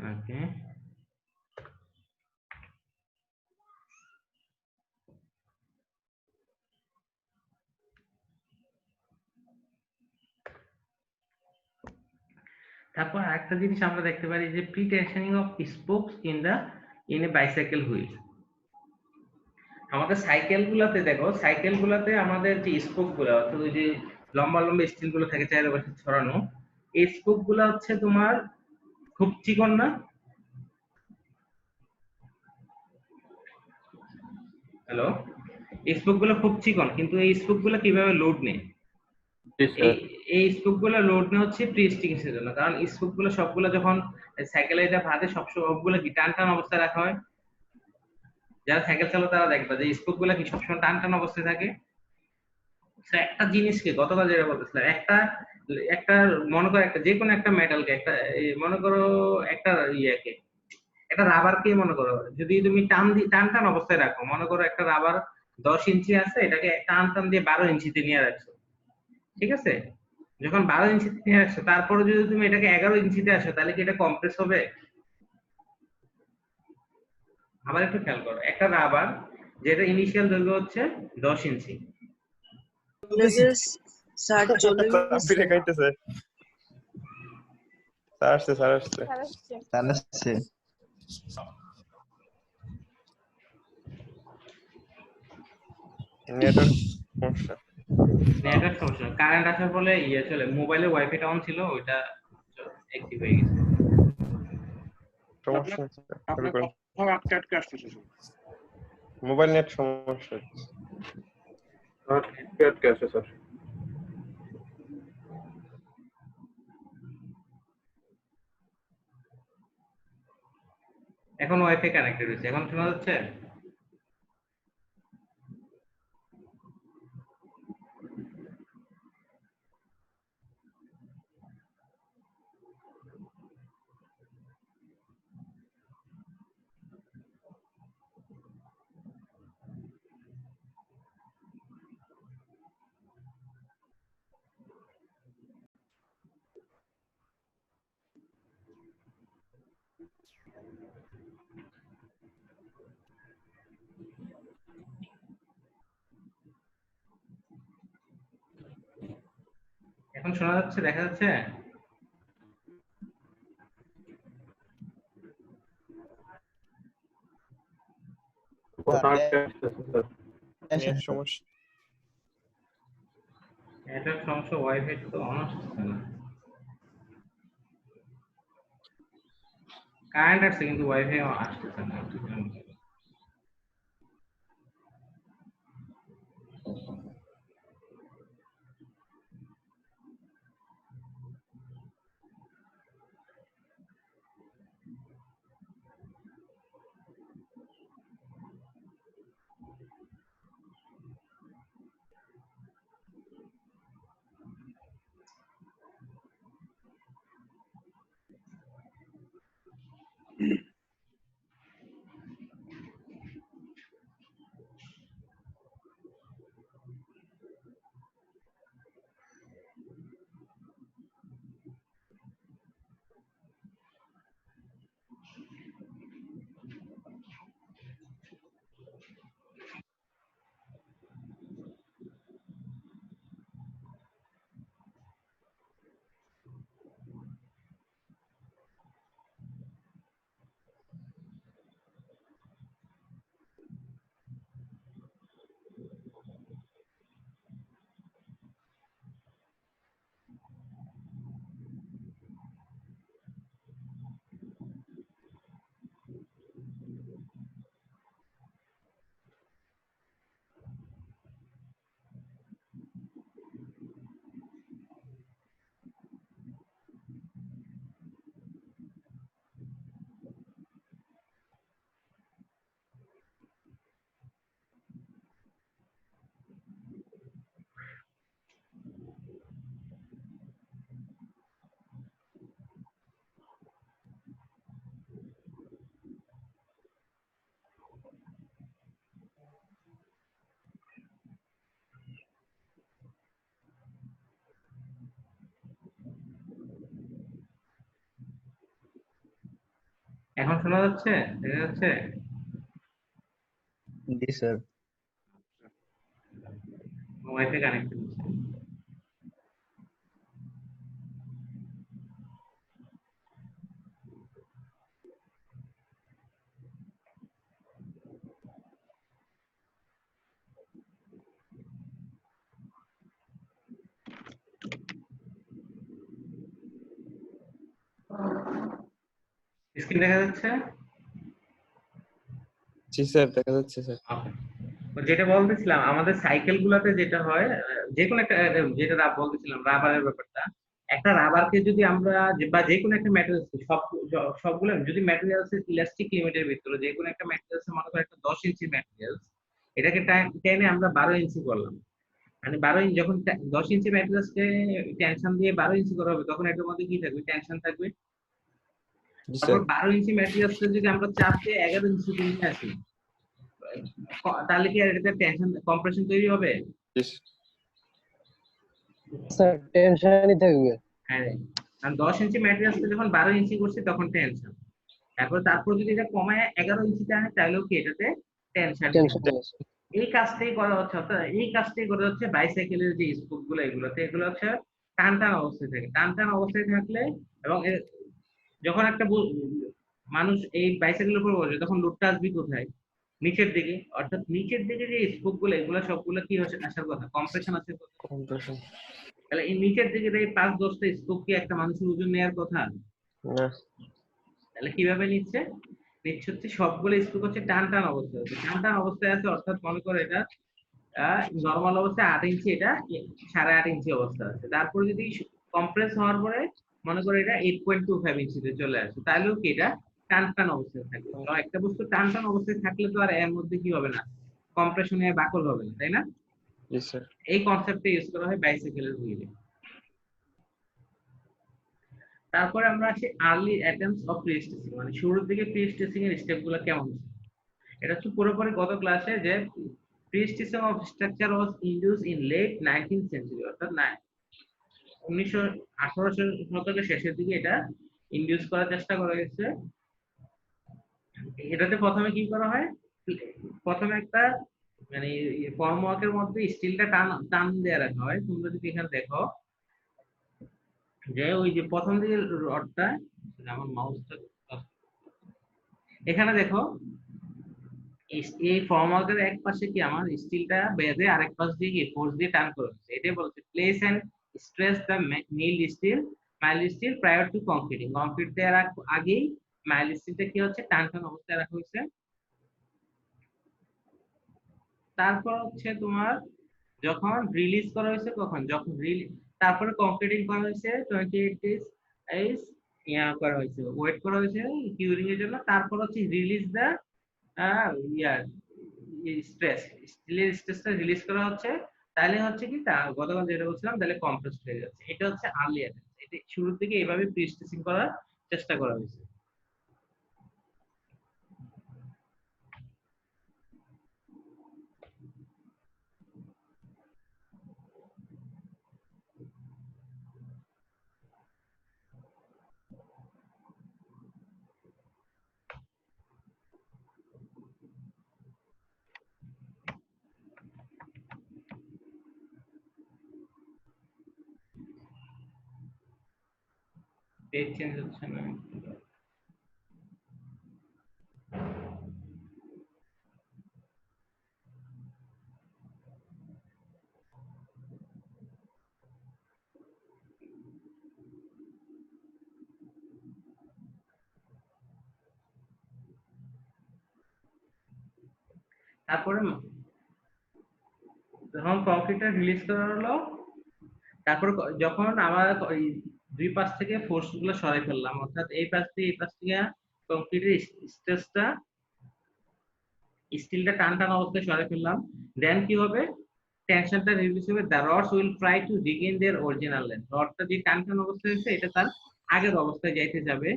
ওকে, তারপর আরেকটা জিনিস আমরা দেখতে পারি যে pre tensioning of spokes in a bicycle wheel. আমাদের সাইকেল গুলাতে দেখো, সাইকেল গুলাতে আমাদের যে স্পোক গুলো অর্থাৎ ওই যে লম্বা লম্বা স্টিল গুলো থাকে চারিপাশে ছড়ানো, এই স্পোক গুলা হচ্ছে তোমার খুব চিকন না? হ্যালো, স্পোক গুলো খুব চিকন, কিন্তু এই স্পোক গুলো কিভাবে লোড নেয়? জি এই স্যার। এই স্পোক গুলো লোড নেওয়া হচ্ছে প্রি স্টিকিংসের জন্য, কারণ স্পোক গুলো সবগুলো যখন সাইকেলে এটা ভাঁজে সবগুলো কি টান টান অবস্থায় রাখা হয়। যারা সাইকেল চালায় তারা দেখবে যে স্পোক গুলা কি সবসময় টান টান অবস্থায় থাকে। তো একটা জিনিসকে গতকাল যেটা বলতেছিলাম, একটা একটা মনে করো একটা যে কোনো একটা মেটালকে একটা মনে করো একটা ইয়েকে একটা রাবারকে মনে করো যদি তুমি টান টান অবস্থায় রাখো, মনে করো একটা রাবার 10 ইঞ্চি আছে, এটাকে টান টান দিয়ে 12 ইঞ্চিতে নিয়ে রাখছো, ঠিক আছে? যখন 12 ইঞ্চিতে নিয়ে রাখছো তারপরে যদি তুমি এটাকে 11 ইঞ্চিতে আসো, তাহলে কি এটা কম্প্রেস হবে? আবার একটু খেয়াল করো, একটা রাবার যেটা ইনিশিয়াল দৈর্ঘ্য হচ্ছে 10 ইঞ্চি, স্যার চলে গেছে। ফিরে খাইতেছে। স্যার আসছে, স্যার আসছে। জানাচ্ছে নেটওয়ার্ক সমস্যা। নেটওয়ার্ক সমস্যা, কারেন্ট আসার ফলে ইয়ে চলে, মোবাইলের ওয়াইফাইটা অন ছিল, ওইটা অ্যাক্টিভ হয়ে গেছে। সমস্যা হচ্ছে। আপনার কথা আটকে আটকে আসতেছে স্যার। মোবাইল নেট সমস্যা হচ্ছে। আটকে আসে স্যার। এখন ওয়াইফাই কানেক্টেড হয়েছে, এখন শোনা যাচ্ছে? এখন শোনা যাচ্ছে, দেখা যাচ্ছে? কথা আটকে আসতেছে স্যার। নেট সমস্যা। নেটওয়ার্ক সমস্যা, ওয়াইফাই তো অন আসছে না, কারেন্ট আসছে কিন্তু ওয়াইফাই আসতেছে না। এখন শোনা যাচ্ছে? দেখা যাচ্ছে? জি স্যার। ওয়াইফাই কানেক্টেড আছে। স্ক্রিন দেখা যাচ্ছে? জি স্যার, দেখা যাচ্ছে স্যার। Okay. তো যেটা বলতেছিলাম, আমাদের সাইকেল গুলাতে যেটা হয়, যে কোনো একটা যেটা বলতেছিলাম রাবারের ব্যাপারটা, একটা রাবারকে যদি আমরা বা যে কোনো একটা ম্যাটেরিয়ালস সবগুলো যদি ম্যাটেরিয়ালস ইলাস্টিক লিমিটের ভিতরে যে কোনো একটা ম্যাটেরিয়ালস মনে করো একটা 10 ইঞ্চি ম্যাটেরিয়ালস, এটাকে টেনে আমরা 12 ইঞ্চি করলাম। মানে 12 ইঞ্চি যখন 10 ইঞ্চি ম্যাটেরিয়ালসকে টেনশন দিয়ে 12 ইঞ্চি করা হবে, তখন এটার মধ্যে কি থাকবে? টেনশন থাকবে। জি তারপর স্যার। 12 ইঞ্চি ম্যাটেরিয়ালসকে যদি আমরা চাপ দিয়ে 11 ইঞ্চি নিয়ে আসি, তাহলে কি আর এটাতে টেনশন কম্প্রেশন তৈরি হবে? জি স্যার টেনশনই থাকবে। হ্যাঁ, কারণ 10 ইঞ্চি ম্যাটেরিয়ালসকে যখন 12 ইঞ্চি করছি তখন টেনশন। তারপর যদি এটা কমায় 11 ইঞ্চিতে আনে তাহলেও কি এটাতে টেনশন। টেনশন আছে। এই কাজটাই করা হচ্ছে, অর্থাৎ এই কাজটাই করা হচ্ছে বাইসাইকেলের যে স্পোক গুলো, এগুলো হচ্ছে টান টান অবস্থায় থাকে। টান টান অবস্থায় থাকলে এবং যখন একটা মানুষ এই বাইসাইকেলের উপর বসে তখন লোডটা আসবে কোথায়? নিচের দিকে। অর্থাৎ নিচের দিকে যে স্পোক গুলো, এগুলো সবগুলো কি হচ্ছে? আসার কথা, কম্প্রেশন আছে কথা। কম্প্রেশন। তাহলে এই নিচের দিকে এই 5-10টা স্পোক কি একটা মানুষের ওজন নেওয়ার কথা? না। তাহলে কিভাবে নিচ্ছে হচ্ছে সবগুলো স্পোক হচ্ছে টান টান অবস্থায় আছে। টান টান অবস্থায় আছে অর্থাৎ মনে করো এটা নরমাল অবস্থায় 8 ইঞ্চি, এটা 8.5 ইঞ্চি অবস্থা আছে। তারপর যদি কম্প্রেস হওয়ার পরে মনে করো এটা 8.25 ইঞ্চিতে চলে আসে, তাহলেও কি এটা টান টান অবস্থায় থাকবে। তো একটা বস্তু টান টান অবস্থায় থাকলে তো আর এর মধ্যে কি হবে না? কম্প্রেশনে বাকল হবে না, তাই না? জি স্যার। এই কনসেপ্টটা ইউজ করা হয় বাইসাইকেলের হুইলে। তারপরে আমরা আসি আর্লি অ্যাটেম্পটস অফ প্রি-স্ট্রেসিং, মানে শুরুর দিকে প্রি-স্ট্রেসিং এর স্টেপগুলো কেমন ছিল। এটা হচ্ছে পুরোপুরি গত ক্লাসে যে prestressing of structure was induced in late 19th century, অর্থাৎ 1800 শতকের শেষের দিকে এটা ইনডিউস করার চেষ্টা করা হয়েছে। এটাতে প্রথমে কি করা হয়? প্রথমে একটা মানে ফর্মওয়ার্কের মধ্যে স্টিলটা টান টান দিয়ে রাখা হয়। তোমরা যদি এখানে দেখো যে ওই যে প্রথম দিকে রডটা, আমার মাউসটা এখানে দেখো, এই ফর্মওয়ার্কের এক পাশে কি আমার স্টিলটা বেঁধে আরেক পাশ দিয়ে কি ফোর্স দিয়ে টান করে হচ্ছে। এটাই বলছে place and stress the mild steel prior to concreting. Concrete দেওয়ার আগেই মাইল্ড স্টিলটা কি হচ্ছে? টান টান অবস্থায় রাখা হয়েছে। তারপর হচ্ছে তোমার যখন রিলিজ করা হয়েছে, যখন তারপরে কংক্রিটিং করা হয়েছে 28 days করা হয়েছে, ওয়েট করা হয়েছে কিউরিং এর জন্য। তারপর হচ্ছে রিলিজ দা ইয়ার স্ট্রেস, স্টিলের স্ট্রেসটা রিলিজ করা হচ্ছে। তাহলে হচ্ছে কি গতকাল যেটা বলছিলাম, তাহলে কম্প্রেস হয়ে যাচ্ছে। এটা হচ্ছে আর্লি অ্যাটেম্পট। এটা শুরুর দিকে এইভাবে প্রি স্ট্রেসিং করার চেষ্টা করা হয়েছে। পেজ চেঞ্জ হচ্ছে না। তারপরে যখন কংক্রিটটা রিলিজ করা হলো, তারপর যখন আমরা ওই দুই পাশ থেকে ফোর্স গুলো সরাই ফেললাম, অর্থাৎ এই পাশ থেকে কংক্রিটের স্ট্রেসটা, স্টিলটা টান টান অবস্থায় সরাই ফেললাম, দেন কি হবে? টেনশনটা রিলিজ হবে। The rods will try to regain their original length. রডটা যে টান টান অবস্থায় আছে এটা তার আগের অবস্থায় যাইতে যাবে,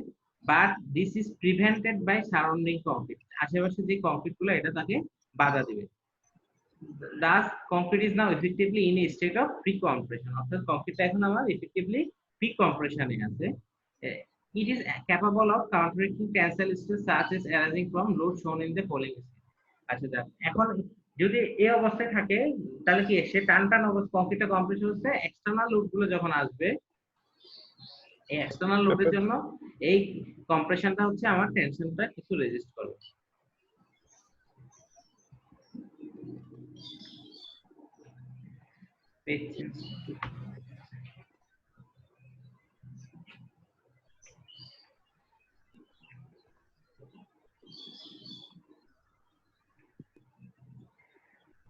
but this is prevented by surrounding concrete. আশেপাশে যে কংক্রিট গুলো এটা তাকে বাধা দিবে। Thus, concrete is now effectively in a state of pre-compression. অর্থাৎ কংক্রিটটা এখন আমার effectively pre-compression এ আছে। It is capable of counteracting tensile stress such as arising from load shown in the following scheme. আচ্ছা যাক, এখন যদি এই অবস্থায় থাকে তাহলে কি সে টান টান অবস্থা কংক্রিটটা কমপ্রেস হচ্ছে, এক্সটার্নাল লোড গুলো যখন আসবে এই এক্সটার্নাল লোডের জন্য এই কম্প্রেশনটা হচ্ছে আমার টেনশনটা কিছু রেজিস্ট করবে।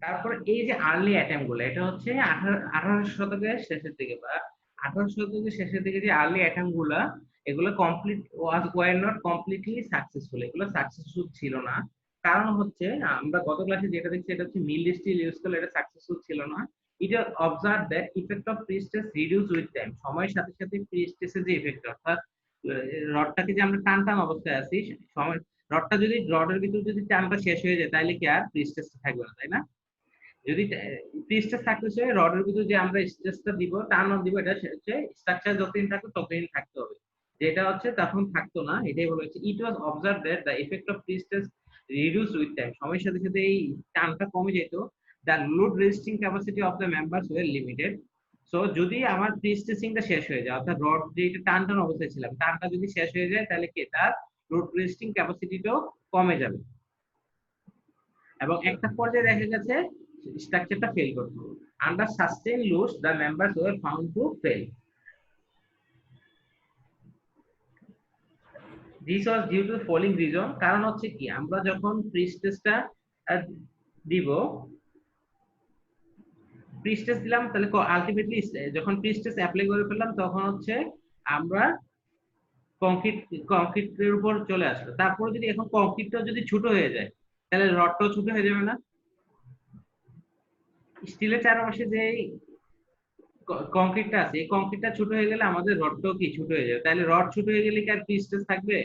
তারপরে এই যে আর্লি অ্যাটেম্প গুলো, এটা হচ্ছে 18 শতকের শেষের দিকে বা 18 শতকের শেষের দিকে যে আর্লি অ্যাটেম্প গুলা, এগুলো complete were not completely successful, এগুলো সাকসেসফুল ছিল না। কারণ হচ্ছে আমরা গত ক্লাসে যেটা দেখছি এটা হচ্ছে মিল্ড স্টিল ইউজ করলে এটা সাকসেসফুল ছিল না। It observe that effect of free stress reduce with time, সময়ের সাথে সাথে ফ্রি স্ট্রেসের যে ইফেক্ট, অর্থাৎ রডটাকে যে আমরা টান টান অবস্থায় আছি, সময় রডটা যদি রডের ভিতর যদি টানটা শেষ হয়ে যায় তাহলে কি আর ফ্রি স্ট্রেসটা থাকবে না, তাই না? যদি ফ্রি স্ট্রেস থাকতে চাই রডের ভিতর যে আমরা স্ট্রেসটা দিব টান দিব, এটা হচ্ছে স্ট্রাকচার যতদিন থাকবে ততদিন থাকতে হবে, যেটা হচ্ছে তখন থাকতো না। এটাই বলা হচ্ছে it was observe that the effect of free stress reduce with time, সময়ের সাথে সাথে এই টানটা কমে যেত। The load resisting capacity of the members were limited. So যদি আমার ফ্রি স্ট্রেসিংটা শেষ হয়ে যায়, অর্থাৎ রড যেটা টান টান অবস্থায় ছিলাম টানটা যদি শেষ হয়ে যায় তাহলে কি তার লোড রেজিস্টিং ক্যাপাসিটিটাও কমে যাবে, এবং একটা পর্যায়ে দেখা গেছে স্ট্রাকচারটা ফেল করতো। Under sustain loads the members were found to fail. This was due to following reason, কারণ হচ্ছে কি আমরা যখন ফ্রি স্ট্রেসটা দিব, ফ্রি স্ট্রেস দিলাম তাহলে আলটিমেটলি যখন ফ্রি স্ট্রেস অ্যাপ্লাই করে ফেললাম তখন হচ্ছে আমরা কংক্রিটের উপর চলে আসলো। তারপরে যদি এখন কংক্রিটটা যদি ছোট হয়ে যায় তাহলে রডটাও ছোট হয়ে যাবে না? স্টিলের চারপাশে যে কংক্রিটটা আছে এই কংক্রিটটা ছোট হয়ে গেলে আমাদের রডটাও কি ছোট হয়ে যাবে, তাহলে রড ছোট হয়ে গেলে কি আর ফ্রি স্ট্রেস থাকবে?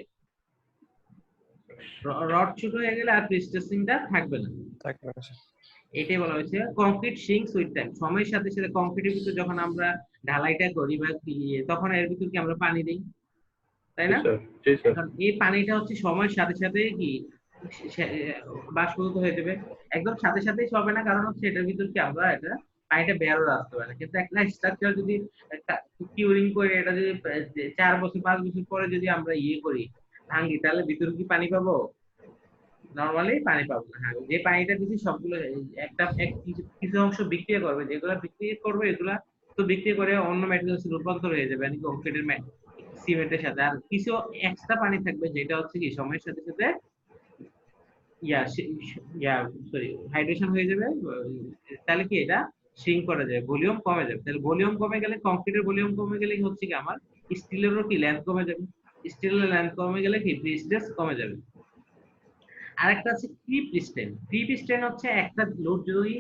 রড ছোট হয়ে গেলে আর ফ্রি স্ট্রেসিংটা থাকবে না। এটাই বলা হয়েছে কংক্রিট সিঙ্কস উইথ টাইম, সময়ের সাথে সাথে কংক্রিটের ভিতর যখন আমরা ঢালাইটা করি বা তখন এর ভিতর কি আমরা পানি দিই, তাই না? এখন এই পানিটা হচ্ছে সময়ের সাথে সাথে কি বাষ্পীভূত হয়ে যাবে, একদম সাথে সাথেই হবে না, কারণ হচ্ছে এটার ভিতর কি আমরা এটা পানিটা বেরো আসতে পারে না। কিন্তু একটা স্ট্রাকচার যদি কিউরিং করে এটা যদি 4 বছর 5 বছর পরে যদি আমরা করি ভাঙি, তাহলে ভিতরে কি পানি পাবো? নরমালি পানি পাবো না। হ্যাঁ, যে পানিটা দিচ্ছি সবগুলো কিছু অংশ বিক্রিয়া করবে, যেগুলো বিক্রিয়া করবে এগুলা তো বিক্রিয়া করে অন্য ম্যাটেরিয়ালস রূপান্তর হয়ে যাবে, কংক্রিটের সিমেন্টের সাথে, আর কিছু এক্সট্রা পানি থাকবে যেটা হচ্ছে কি সময়ের সাথে সাথে হাইড্রেশন হয়ে যাবে, তাহলে কি এটা সিঙ্ক করা যায়, ভলিউম কমে যাবে। তাহলে ভলিউম কমে গেলে কংক্রিটের ভলিউম কমে গেলে হচ্ছে কি আমার স্টিলেরও কি লেন্থ কমে যাবে, স্টিলের লেন্থ কমে গেলে কি ফ্রি স্ট্রেস কমে যাবে। আরেকটা আছে ক্রিপ স্ট্রেন। ক্রিপ স্ট্রেন হচ্ছে একটা লোড যদি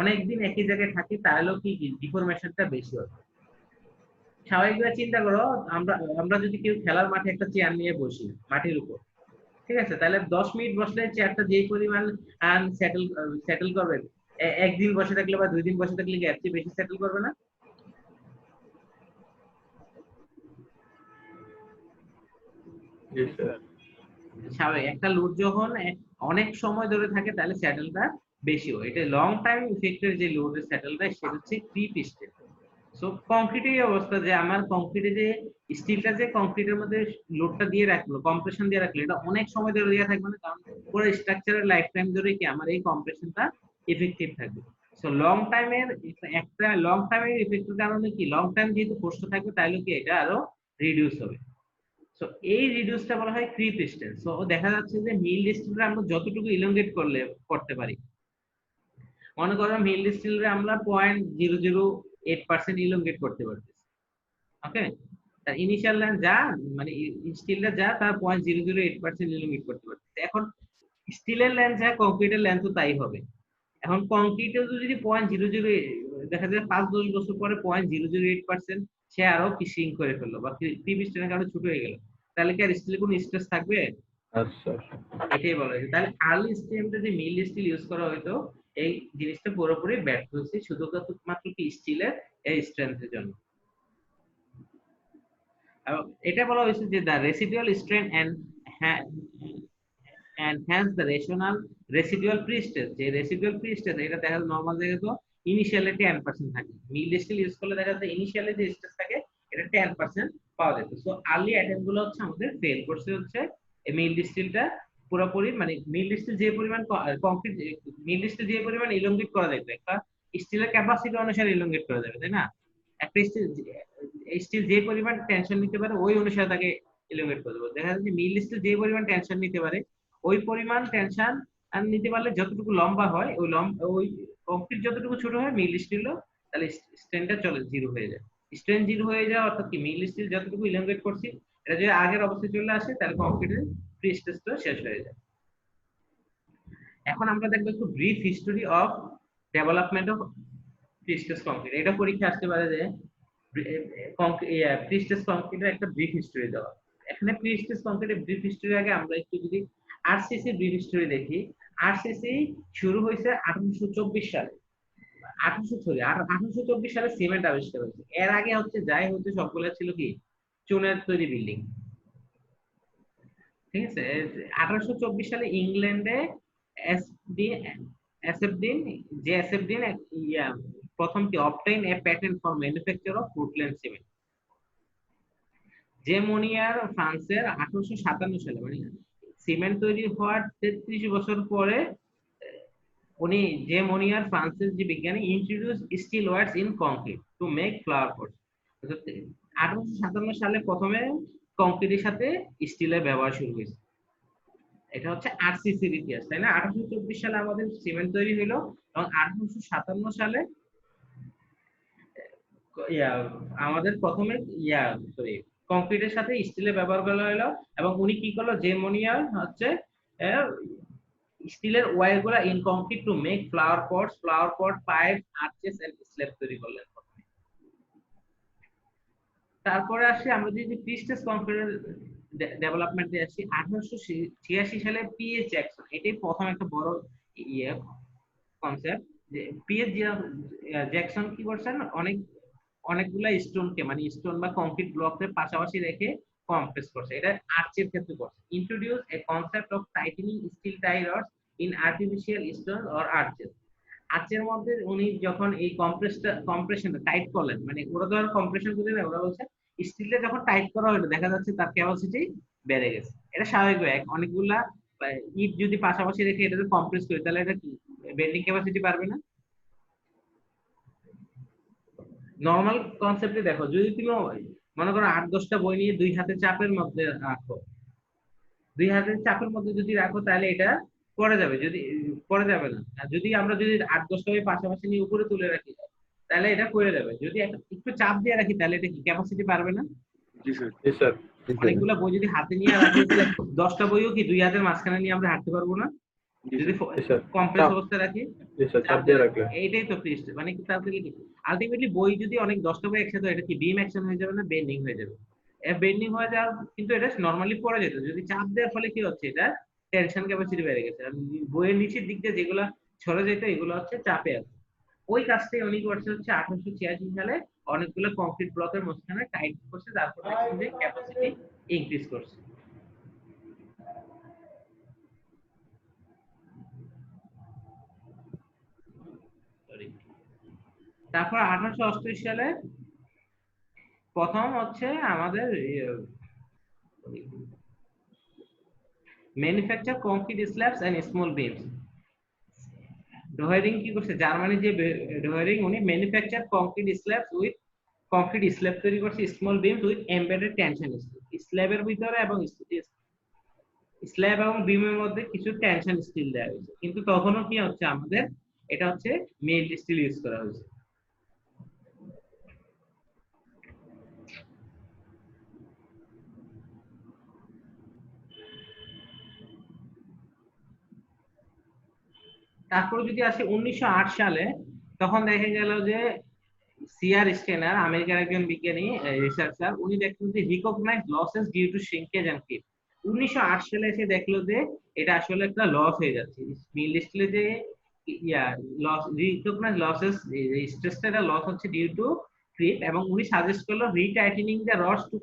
অনেকদিন একই জায়গায় থাকে তাহলেও কি ডিফরমেশনটা বেশি হয়। স্বাভাবিকভাবে চিন্তা করো, আমরা যদি কেউ খেলার মাঠে একটা চেয়ার নিয়ে বসি মাটির উপর, ঠিক আছে, তাহলে 10 মিনিট বসলে চেয়ারটা যেই পরিমাণ সেটেল করবে, একদিন বসে থাকলে বা 2 দিন বসে থাকলে কি এর চেয়ে বেশি সেটেল করবে না? স্বাভাবিক একটা লোড যখন অনেক সময় ধরে থাকে তাহলে স্যাটেলটা বেশি হয়। এটা লং টাইম ইফেক্টের যে লোডের স্যাটেলটা সেটা হচ্ছে ক্রিপ স্ট্রেন। সো কংক্রিটের অবস্থা যে আমার কংক্রিটে যে স্টিলটা যে কংক্রিটের মধ্যে লোডটা দিয়ে রাখলো, কম্প্রেশন দিয়ে রাখলো, এটা অনেক সময় ধরে দেওয়া থাকবে না, কারণ পুরো স্ট্রাকচারের লাইফ টাইম ধরে কি আমার এই কম্প্রেশনটা এফেক্টিভ থাকবে। সো লং টাইমের ইফেক্টের কারণে কি লং টাইম যেহেতু কষ্ট থাকবে তাহলে কি এটা আরো রিডিউস হবে। সো এই রিডিউসটা বলা হয় ক্রিপ স্ট্রেন। সো দেখা যাচ্ছে যে মিল্ড স্টিলটা আমরা যতটুকু ইলংগেট করতে পারি, মনে করো মিল্ড স্টিলরে আমরা 0.008% ইলংগেট করতে পারতেছি, ওকে, তার ইনিশিয়াল লেন্থ যা মানে স্টিলটা যা তার 0.008% ইলংগেট করতে পারতেছি। এখন স্টিলের লেন্থ যা কংক্রিটের লেন্থও তাই হবে। এখন কংক্রিটে যদি 0.00 দেখা যায় 5-10 বছর পরে 0.008% সে আরো সিঙ্ক করে ফেললো বা ক্রিপ স্ট্রেনের কারণে ছোট হয়ে গেল, তাহলে কি আর স্টিলে কোনো স্ট্রেস থাকবে? আচ্ছা, এটাই বলা হয়েছে। তাহলে আর্লি স্টেজে যে মিল্ড স্টিল ইউজ করা হয়তো এই জিনিসটা পুরোপুরি ব্যর্থ হয়েছে শুধুমাত্র কি স্টিলের এই স্ট্রেংথের জন্য। এটা বলা হয়েছে যে the residual strain and hence the rational residual pre-stress যে residual pre-stress এটা দেখা যায় নরমাল জায়গায় তো ইনিশিয়ালি 10% থাকে মিল ডিস্টিল ইউজ করলে দেখা যায় ইনিশিয়ালি যে স্ট্রেস থাকে এটা 10% পাওয়া যেত সো আর্লি অ্যাটেম্প গুলো হচ্ছে আমাদের ফেল করছে হচ্ছে এই মিল ডিস্টিলটা পুরোপুরি মানে মিল ডিস্টিল যে পরিমাণ কংক্রিট মিল ডিস্টিল যে পরিমাণ ইলংগেট করা যাবে একটা স্টিলের ক্যাপাসিটি অনুসারে ইলংগেট করা যাবে তাই না একটা স্টিল যে পরিমাণ টেনশন নিতে পারে ওই অনুসারে তাকে ইলংগেট করে দেবো দেখা যাচ্ছে মিল স্টিল যে পরিমাণ টেনশন নিতে পারে ওই পরিমাণ টেনশন আর নিতে পারলে যতটুকু লম্বা হয় ওই কংক্রিট যতটুকু ছোট হয় মিল স্টিলও তাহলে স্ট্রেনটা চলে জিরো হয়ে যায় স্ট্রেন জিরো হয়ে যায় অর্থাৎ কি মিল স্টিল যতটুকু ইলংগেট করছি এটা যদি আগের অবস্থায় চলে আসে তাহলে কংক্রিটের প্রি স্ট্রেসটা শেষ হয়ে যায় এখন আমরা দেখব একটু brief history of development of pre stress concrete এটা পরীক্ষা আসতে পারে যে প্রি স্ট্রেস কংক্রিটের একটা ব্রিফ হিস্টোরি দেওয়া এখানে প্রি স্ট্রেস কংক্রিটের ব্রিফ হিস্টোরি আগে আমরা একটু যদি আরসিসি ব্রিফ হিস্টোরি দেখি আরসিসি শুরু হয়েছে 1824 সালে 1824 সালে সিমেন্ট আবিষ্কার হয়েছে এর আগে হচ্ছে যাই হচ্ছে সবগুলো ছিল কি চুনের তৈরি বিল্ডিং ঠিক আছে 1824 সালে ইংল্যান্ডে এসএফডিন প্রথম কি obtain A patent for manufacture of Portland cement যে মনিয়ার ফ্রান্সের 1857 সালে মানে সিমেন্ট তৈরি হওয়ার 33 বছর পরে উনি যে মনিয়ার ফ্রান্সের যে বিজ্ঞানী introduce steel wires in concrete to make flower pots 1857 সালে প্রথমে কংক্রিটের সাথে স্টিলের ব্যবহার শুরু হয়েছে এটা হচ্ছে আরসিসির ইতিহাস তাই না 1824 সালে আমাদের সিমেন্ট তৈরি হলো এবং 1857 সালে আমাদের প্রথমে কংক্রিটের সাথে স্টিলের ব্যবহার করা হলো এবং উনি কি করলো যে মনিয়ার হচ্ছে স্টিলের ওয়্যার গুলা in concrete to make flower pot pipe arches and slab তৈরি করলেন তারপরে আসি আমরা যদি প্রি স্ট্রেস কংক্রিটের ডেভেলপমেন্টে আসি 1886 সালে পিএইচ জ্যাকসন এটাই প্রথম একটা বড় কনসেপ্ট যে পিএইচ জ্যাকসন কি করছেন অনেকগুলা স্টোনকে মানে স্টোন বা কংক্রিট ব্লকের পাশাপাশি রেখে কম্প্রেস করছে এটা আর্চের ক্ষেত্রে করছে introduce a concept of tightening steel tie rods in artificial stone or arches আর্চের মধ্যে উনি যখন এই কম্প্রেশনটা টাইট করলেন মানে ওরা তো আর কম্প্রেশন করে না ওরা বলছে স্টিলটা যখন টাইট করা হলো দেখা যাচ্ছে তার ক্যাপাসিটি বেড়ে গেছে এটা স্বাভাবিক অনেকগুলা ইট যদি পাশাপাশি রেখে এটাতে কম্প্রেস করি তাহলে এটা কি বেন্ডিং ক্যাপাসিটি পারবে না নরমাল কনসেপ্টে দেখো যদি তুমি মনে করো 8-10টা বই নিয়ে দুই হাতে চাপের মধ্যে রাখো দুই হাতের চাপের মধ্যে যদি রাখো তাহলে এটা পড়ে যাবে যদি পড়ে যাবে না আর যদি আমরা যদি 8-10টা বই পাশাপাশি নিয়ে উপরে তুলে রাখি তাহলে এটা পড়ে যাবে যদি একটু চাপ দিয়ে রাখি তাহলে এটা কি ক্যাপাসিটি পারবে না জি স্যার জি স্যার অনেকগুলো বই যদি হাতে নিয়ে রাখি 10টা বইও কি দুই হাতের মাঝখানে নিয়ে আমরা হাঁটতে পারবো না যদি কম্প্রেস অবস্থায় রাখি এইটাই তো প্রিস্ট মানে কি তার থেকে কি আলটিমেটলি বই যদি অনেক 10টা বই একসাথে এটা কি বিম অ্যাকশন হয়ে যাবে না বেন্ডিং হয়ে যাবে বেন্ডিং হয়ে যাওয়ার কিন্তু এটা নরমালি পড়ে যেত যদি চাপ দেওয়ার ফলে কি হচ্ছে এটা টেনশন ক্যাপাসিটি বেড়ে গেছে আর বইয়ের নিচের দিক দিয়ে যেগুলো ছড়ে যেত এগুলো হচ্ছে চাপে আছে ওই কাজটাই উনি করছে হচ্ছে 1886 সালে অনেকগুলো কংক্রিট ব্লকের মাঝখানে টাইট করছে তারপরে ক্যাপাসিটি ইনক্রিজ করছে তারপর 1888 সালে প্রথম হচ্ছে আমাদের manufacture concrete slabs and small beams Doehring কি করছে জার্মানি যে ডোয়ারিং উনি manufacture concrete slabs with concrete slab তৈরি করছে small beams with embedded tension স্ল্যাবের ভিতরে এবং স্ল্যাব এবং বিমের মধ্যে কিছু টেনশন স্টিল দেওয়া হয়েছে কিন্তু তখনও কি হচ্ছে আমাদের এটা হচ্ছে মেইল স্টিল ইউজ করা হয়েছে তারপর যদি আসে 1908 সালে তখন দেখা গেল যে সিআর স্টেনার আমেরিকার একজন বিজ্ঞানী রিসার্চার উনি দেখলেন যে recognise losses due to shrinkage and creep 1908 সালে এসে দেখলো যে এটা আসলে একটা লস হয়ে যাচ্ছে মিল স্টিলে যে লস রিকগনাইজ লসেস স্ট্রেসটা লস হচ্ছে ডিউ টু ক্রিপ এবং উনি সাজেস্ট করলো retightening the rods to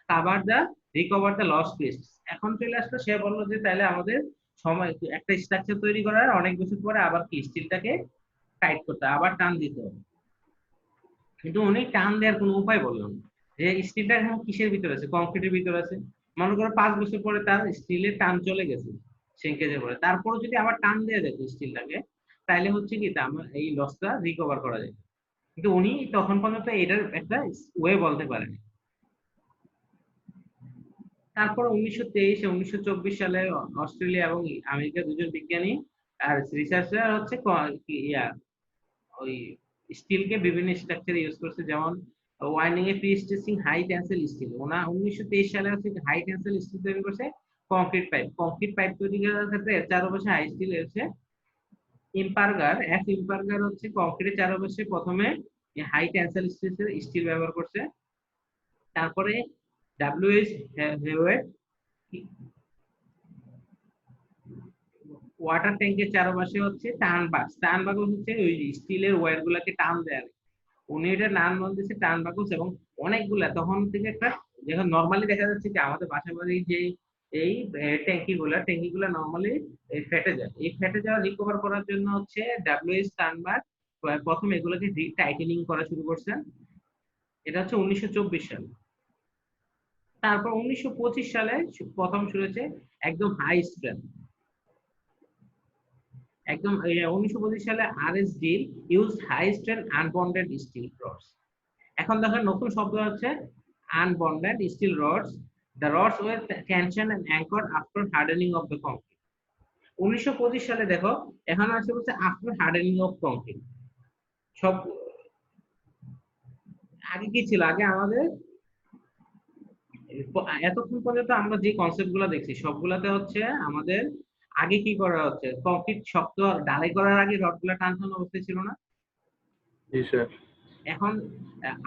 cover the recover the loss piece. এখন চলে আসলো, সে বললো যে তাহলে আমাদের সময় একটা স্ট্রাকচার তৈরি করার অনেক বছর পরে আবার কি স্টিলটাকে টাইট করতে হবে, আবার টান দিতে হবে। কিন্তু উনি টান দেওয়ার কোনো উপায় বললেন না, যে স্টিলটা এখন কিসের ভিতরে আছে, কংক্রিটের ভিতরে আছে। মনে করো 5 বছর পরে তার স্টিলের টান চলে গেছে সিঙ্কেজের পরে, তারপরে যদি আবার টান দেওয়া যেত স্টিলটাকে, তাহলে হচ্ছে কি তা আমার এই লসটা রিকভার করা যায়। কিন্তু উনি তখন পর্যন্ত এটার একটা ওয়ে বলতে পারেন। তারপর 1923 ও 1924 সালে অস্ট্রেলিয়া এবং আমেরিকা দুজন বিজ্ঞানী আর রিসার্চার হচ্ছে ওই স্টিলকে বিভিন্ন স্ট্রাকচারে ইউজ করছে, যেমন winding a prestressing high tensile steel. ওনা 1923 সালে হচ্ছে হাই টেন্সাইল স্টিল তৈরি করছে। কংক্রিট পাইপ তৈরি করার ক্ষেত্রে এর চারপাশে হাই স্টিল হচ্ছে ইম্পার্গার হচ্ছে কংক্রিটের চারপাশে প্রথমে হাই টেন্সাইল স্টিল ব্যবহার করছে। তারপরে ডব্লিউএইচ হেওয়েট ওয়াটার ট্যাঙ্কের চারপাশে হচ্ছে টার্ন বাকস হচ্ছে ওই স্টিলের ওয়্যার গুলাকে টান দেয়। উনি এটা নাম বলতেছে টার্ন বাকস, এবং অনেকগুলা তখন থেকে একটা, যখন নর্মালি দেখা যাচ্ছে যে আমাদের বাসা বাড়ির যে এই ট্যাঙ্কিগুলা নর্মালি ফেটে যায়, এই ফেটে যাওয়া রিকভার করার জন্য হচ্ছে ডব্লিউএস টার্নবার্গ প্রথম এগুলোকে টাইটেনিং করা শুরু করছেন। এটা হচ্ছে 1924 সালে। তারপর 1925 সালে প্রথম শুরু হয়েছে একদম হাই স্ট্রেংথ, একদম 1925 সালে RS Dill use high strength unbonded steel rods. এখন দেখেন নতুন শব্দ হচ্ছে unbonded steel rods. The rods were tension and anchor after hardening of the concrete. 1925 সালে দেখো এখন আছে বলছে আফটার হার্ডেনিং অফ কংক্রিট। সব আগে কি ছিল, আগে আমাদের এতক্ষণ পর্যন্ত আমরা যে কনসেপ্ট গুলো দেখছি সবগুলাতে হচ্ছে আমাদের আগে কি করা হচ্ছে, কংক্রিট শক্ত ঢালাই করার আগে রডগুলো টানটান অবস্থায় ছিল না। জি স্যার। এখন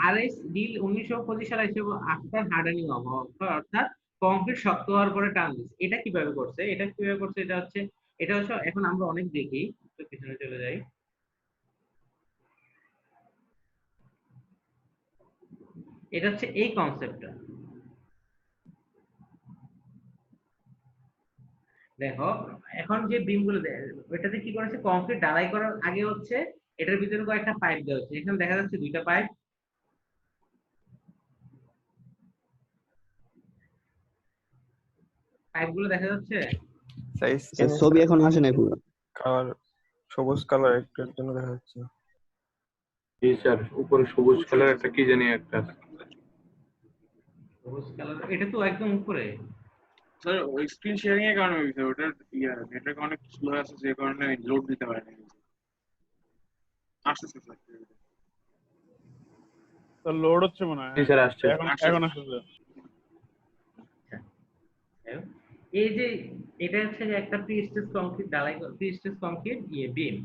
আরএস ডিল 1925 সালে এসে আফটার হার্ডেনিং অফ, অর্থাৎ কংক্রিট শক্ত হওয়ার পরে টান দিচ্ছে। এটা কিভাবে করছে, এটা হচ্ছে এখন আমরা অনেক দেখি, তো পিছনে চলে যাই। এটা হচ্ছে এই কনসেপ্টটা দেখো। এখন যে বিমগুলো এটাতে কি করেছে, কংক্রিট ঢালাই করার আগে হচ্ছে এটার ভিতরে কয়েকটা পাইপ দেওয়া হচ্ছে। এখানে দেখা যাচ্ছে দুইটা পাইপ, পাইপগুলো দেখা যাচ্ছে। সাইজ ছবি এখন আসে না পুরো। কালার সবুজ কালার একটার জন্য দেখা যাচ্ছে। জি স্যার, উপরে সবুজ কালার একটা কি জানি একটা সবুজ কালার, এটা তো একদম উপরে। স্যার ওই স্ক্রিন শেয়ারিং এর কারণে হইছে, ওটার নেটওয়ার্ক অনেক স্লো আছে, যে কারণে লোড দিতে পারে না। আসছে স্যার, স্যার লোড হচ্ছে মনে হয়। জি স্যার আসছে। এখন আসছে। এই যে এটা হচ্ছে যে একটা প্রি-স্ট্রেস কংক্রিট ঢালাই, প্রি-স্ট্রেস কংক্রিট বিম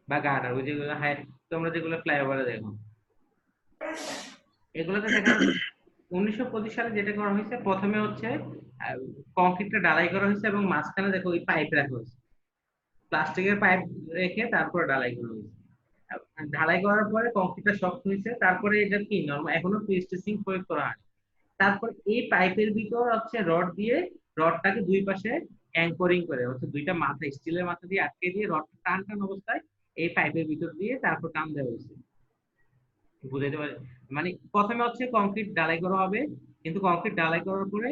বা গার্ডার, ওই যেগুলো হাই তোমরা যেগুলো ফ্লাইওভারে দেখো, এগুলোতে দেখা 1925 সালে যেটা করা হয়েছে, প্রথমে হচ্ছে কংক্রিটটা ঢালাই করা হয়েছে এবং মাঝখানে দেখো ওই পাইপ রাখা হয়েছে, প্লাস্টিকের পাইপ রেখে তারপরে ঢালাই করা হয়েছে। ঢালাই করার পরে কংক্রিটটা শক্ত হয়েছে, তারপরে এটা কি নরমাল এখনো প্রি-স্ট্রেসিং প্রয়োগ করা হয়। তারপর এই পাইপের ভিতর হচ্ছে রড দিয়ে রডটাকে দুই পাশে অ্যাঙ্করিং করে হচ্ছে দুইটা মাথা স্টিলের মাথা দিয়ে আটকে দিয়ে রডটা টান অবস্থায় এই পাইপের ভিতর দিয়ে তারপর টান দেওয়া হয়েছে। বুঝাইতে পারে, মানে প্রথমে হচ্ছে কংক্রিট ঢালাই করা হবে, কিন্তু কংক্রিট ঢালাই করার পরে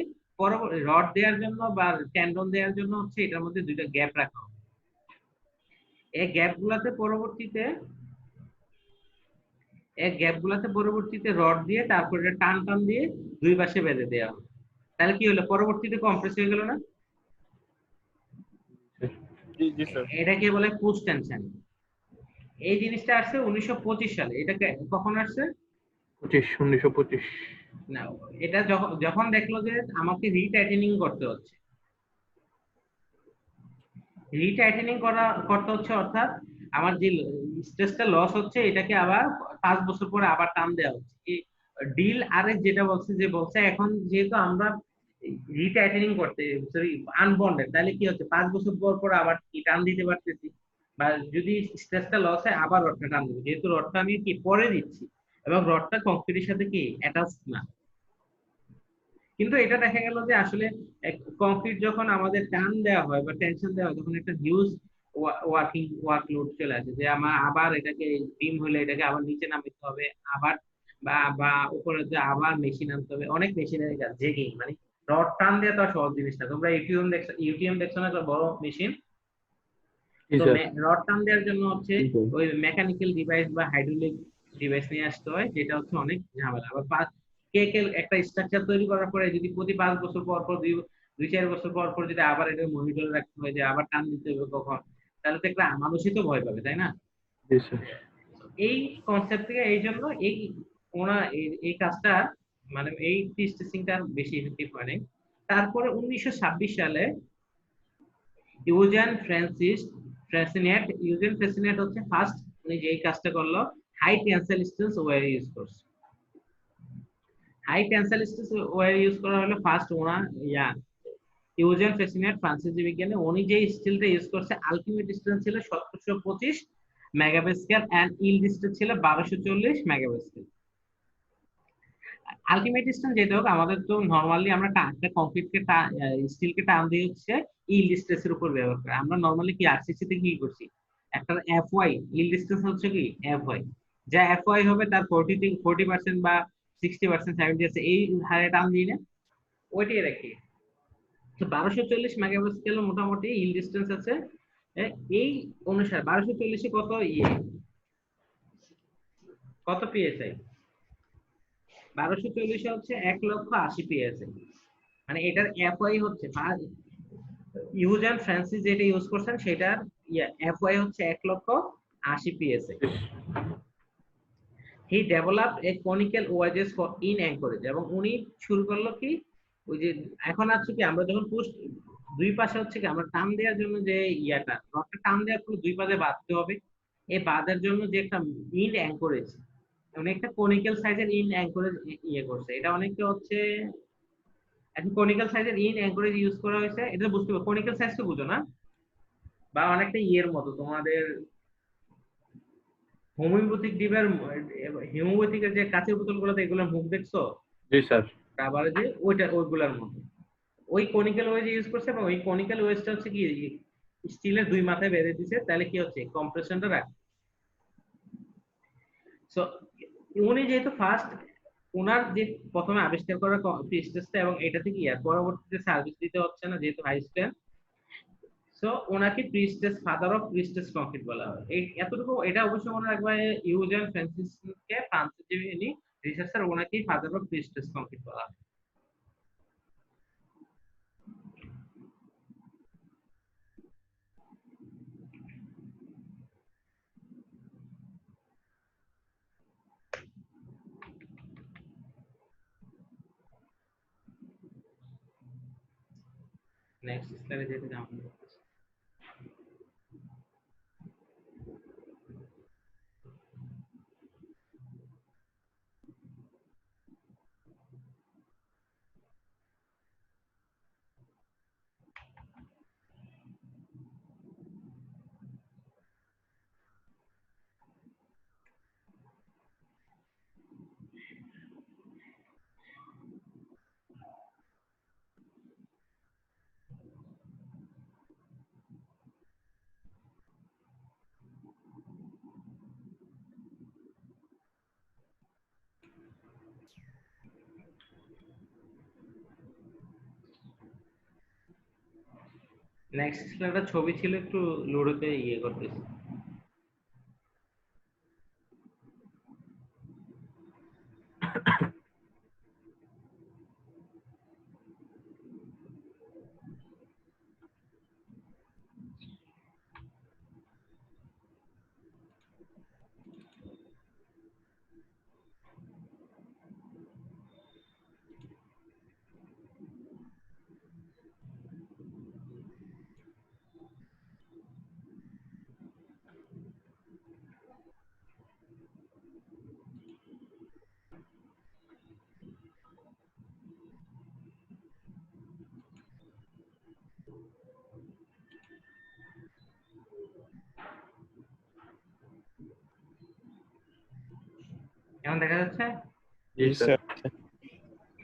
রড দেওয়ার জন্য বা ট্যান্ডন দেওয়ার জন্য হচ্ছে এটার মধ্যে দুইটা গ্যাপ রাখা হবে। এই গ্যাপগুলোতে পরবর্তীতে রড দিয়ে তারপর এটা টান দিয়ে দুই পাশে বেঁধে দেওয়া হবে। তাহলে কি হলো, পরবর্তীতে কম্প্রেস হয়ে গেল না? জি স্যার। এটাকে বলে পুশ টেনশন। এই জিনিসটা আসছে 1925 সালে। এটাকে কখন আসছে? 1925। না, এটা যখন দেখলো যে আমাকে রিটাইটেনিং করতে হচ্ছে, অর্থাৎ আমার যে স্ট্রেসটা লস হচ্ছে এটাকে আবার 5 বছর পরে আবার টান দেওয়া হচ্ছে। ডিল আরএস যেটা বলছে এখন যেহেতু আমরা রিটাইটেনিং করতে আনবন্ডেড, তাহলে কি হচ্ছে 5 বছর পর আবার কি টান দিতে পারতেছি, বা যদি স্ট্রেসটা লস হয় আবার রডটা টান দেবো, যেহেতু রডটা আমি কি পরে দিচ্ছি এবং রডটা কংক্রিটের সাথে কি অ্যাটাচ না। কিন্তু এটা দেখা গেল যে আসলে কংক্রিট যখন আমাদের টান দেওয়া হয় বা টেনশন দেওয়া হয় তখন একটা হিউজ ওয়ার্কলোড চলে আসে, যে আমার আবার এটাকে ডিম হলে এটাকে আবার নিচে নামাতে হবে, আবার বা বা উপরে যে আবার মেশিন আনতে হবে, অনেক মেশিনারি কাজ জেগিং, মানে রড টান দেওয়া তো আর সহজ জিনিস না। তোমরা ইউটিএম দেখছো না, একটা বড় মেশিন। জি তো স্যার। রড টান দেওয়ার জন্য হচ্ছে জি স্যার। ওই মেকানিক্যাল ডিভাইস বা হাইড্রোলিক ডিভাইস নিয়ে আসতে হয়, যেটা হচ্ছে অনেক ঝামেলা। আবার কেক একটা স্ট্রাকচার তৈরি করার পরে যদি প্রতি 5 বছর পর পর 2-4 বছর পর পর যদি আবার এটা মনিটর রাখতে হয় যে আবার টান দিতে হবে কখন, তাহলে তো একটা মানুষই তো ভয় পাবে, তাই না? জি স্যার। এই কনসেপ্ট থেকে এই জন্য ওনা এই কাজটা, মানে এই ফিস টেস্টিংটা বেশি ইফেক্টিভ হয় নাই। তারপরে 1926 সালে ইউজেন ফ্রেসিনেট হচ্ছে ফার্স্ট, উনি যেই কাজটা করলো, high tensile steels wire use করছে। High tensile steels wire use করা হলো ফার্স্ট ওনার ইউজেন ফ্রেসিনেট, ফ্রান্সিস বিজ্ঞানী। উনি যে স্টিলটা ইউজ করছে আলটিমেট স্টিল ছিল 1725 মেগাপাস্কেল এন্ড ইল্ড স্টিল ছিল 1240 মেগাপাস্কেল। আলটিমেট স্ট্রেন্থ যেটা হোক, আমাদের তো নরমালি আমরা একটা কংক্রিটকে স্টিলকে টান দিয়ে হচ্ছে ইল্ড স্ট্রেসের উপর ব্যবহার করে। আমরা নরমালি কি আরসিসি তে কি করছি, একটা এফওয়াই ইল্ড স্ট্রেস হচ্ছে কি এফওয়াই, যা এফওয়াই হবে তার 40% বা 60% 70 এই হারে টান দিই না, ওইটাই রাখি। তো 1240 মেগাপাস্কেল মোটামুটি ইল্ড স্ট্রেস আছে। এই অনুসারে 1240 কত কত পিএসআই, 1240 হচ্ছে 1,80,000 পিএসআই। মানে এটার এফওয়াই হচ্ছে ইউজার ফ্রান্সিস যেটা ইউজ করছেন সেটার এফওয়াই হচ্ছে 1,80,000 PSI. He developed a conical wedges for in anchorage, এবং উনি শুরু করলো কি, ওই যে এখন আছে কি আমরা যখন পুশ দুই পাশে হচ্ছে কি আমরা টান দেওয়ার জন্য যে রডটা টান দেওয়ার পর দুই পাশে বাঁধতে হবে, এই বাঁধার জন্য যে একটা ইন অ্যাঙ্করেজ, মানে একটা কনিক্যাল সাইজের ইন অ্যাঙ্করেজ করছে। এটা অনেকে হচ্ছে এখন কনিক্যাল সাইজের ইন অ্যাঙ্করেজ ইউজ করা হয়েছে, এটা বুঝতে পারো কনিক্যাল সাইজ তো বুঝো না, বা অনেকটা মতো তোমাদের হোমিওপ্যাথিক ডিবের হোমিওপ্যাথিকের যে কাঁচের বোতলগুলোতে এগুলোর মুখ দেখছো, জি স্যার। আবার যে ওইগুলোর মতো ওই কনিক্যাল ওয়েজ ইউজ করছে, এবং ওই কনিক্যাল ওয়েজটা হচ্ছে কি স্টিলের দুই মাথায় বেঁধে দিছে, তাহলে কি হচ্ছে কম্প্রেশনটা রাখে। সো উনি যেহেতু ফার্স্ট, ওনার যে প্রথমে আবিষ্কার করা প্রিস্টেসটা, এবং এটা থেকে পরবর্তীতে সার্ভিস দিতে হচ্ছে না যেহেতু হাই স্ট্রেন্থ, সো ওনাকে priestess father of prestressed concrete বলা হয়। এই এতটুকু এটা অবশ্যই মনে রাখবে, ইউজেন ফ্রান্সিসকে ফ্রান্সের যে ইনি রিসার্চার, ওনাকেই ফাদার অফ প্রিস্টেস কংক্রিট বলা হয়। নেক্সট স্লাইডে যেতে যাবো। নেক্সট স্লাইডে ছবি ছিল, একটু লোডতে করতেছি। এখন দেখা যাচ্ছে? জি জি স্যার। স্যার।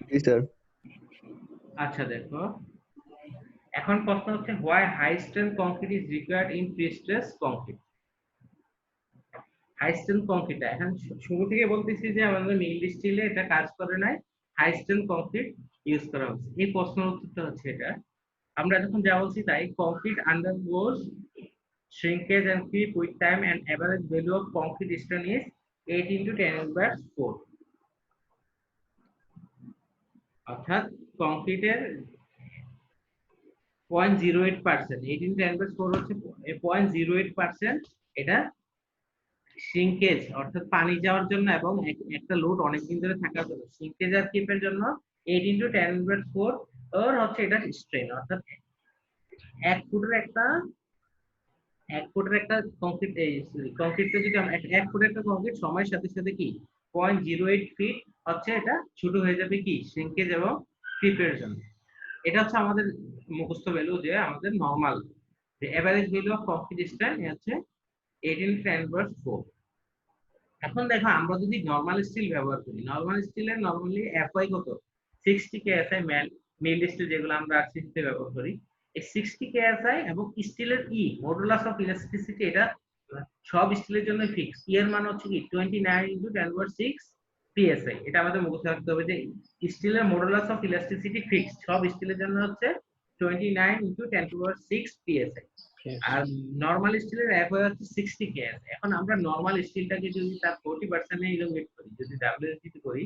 জি স্যার। আচ্ছা দেখো, এখন প্রশ্ন হচ্ছে why high strength concrete is required in prestress concrete. High strength concrete, এখন শুরু থেকে বলতেছি যে আমাদের মিল্ড স্টিলে এটা কাজ করে নাই, হাই স্ট্রেংথ কংক্রিট ইউজ করা হচ্ছে। এই প্রশ্নের উত্তরটা হচ্ছে এটা, আমরা যখন যা বলছি তাই, concrete আন্ডারগোজ shrinkage and creep with time and average value of concrete strain is 8 into 10^4, অর্থাৎ কংক্রিটের 0.08%, 8 into 10^4 হচ্ছে 0.08%, এটা শ্রিঙ্কেজ অর্থাৎ পানি যাওয়ার জন্য এবং একটা লোড অনেকদিন ধরে থাকার জন্য, শ্রিঙ্কেজ আর ক্রিপের জন্য 8 into 10^4 ওর হচ্ছে এটা স্ট্রেন, অর্থাৎ 1 ফুটের একটা কংক্রিট, কংক্রিটটা যদি আমরা 1 ফুটের একটা কংক্রিট সময়ের সাথে সাথে কি 0.08 ফিট হচ্ছে এটা ছোট হয়ে যাবে কি শ্রিঙ্কেজ এবং ক্রিপের জন্য। এটা হচ্ছে আমাদের মুখস্থ ভ্যালু, যে আমাদের নরমাল যে average value of concrete strain হচ্ছে 8 into 10^4। এখন দেখো আমরা যদি নরমাল স্টিল ব্যবহার করি, নরমাল স্টিলের নরমালি এফআই কত 60 কেএসআই, মিল্ড স্টিল যেগুলো আমরা আরসিসিতে ব্যবহার করি, এই 60 কেএসআই এবং স্টিলের মডুলাস অফ ইলাস্টিসিটি, এটা সব স্টিলের জন্য ফিক্স। এর মান হচ্ছে কি 29 into 10^6 পিএসআই। এটা আমাদের মুখস্থ রাখতে হবে যে স্টিলের মডুলাস অফ ইলাস্টিসিটি ফিক্স, সব স্টিলের জন্য হচ্ছে 29 into 10^6 পিএসআই। আর নরমাল স্টিলের এফআই হচ্ছে 60 কেএসআই। এখন আমরা নরমাল স্টিলটাকে যদি তার 40% এ ইলোংগেট করি, যদি ডাব্লিউএসডি করি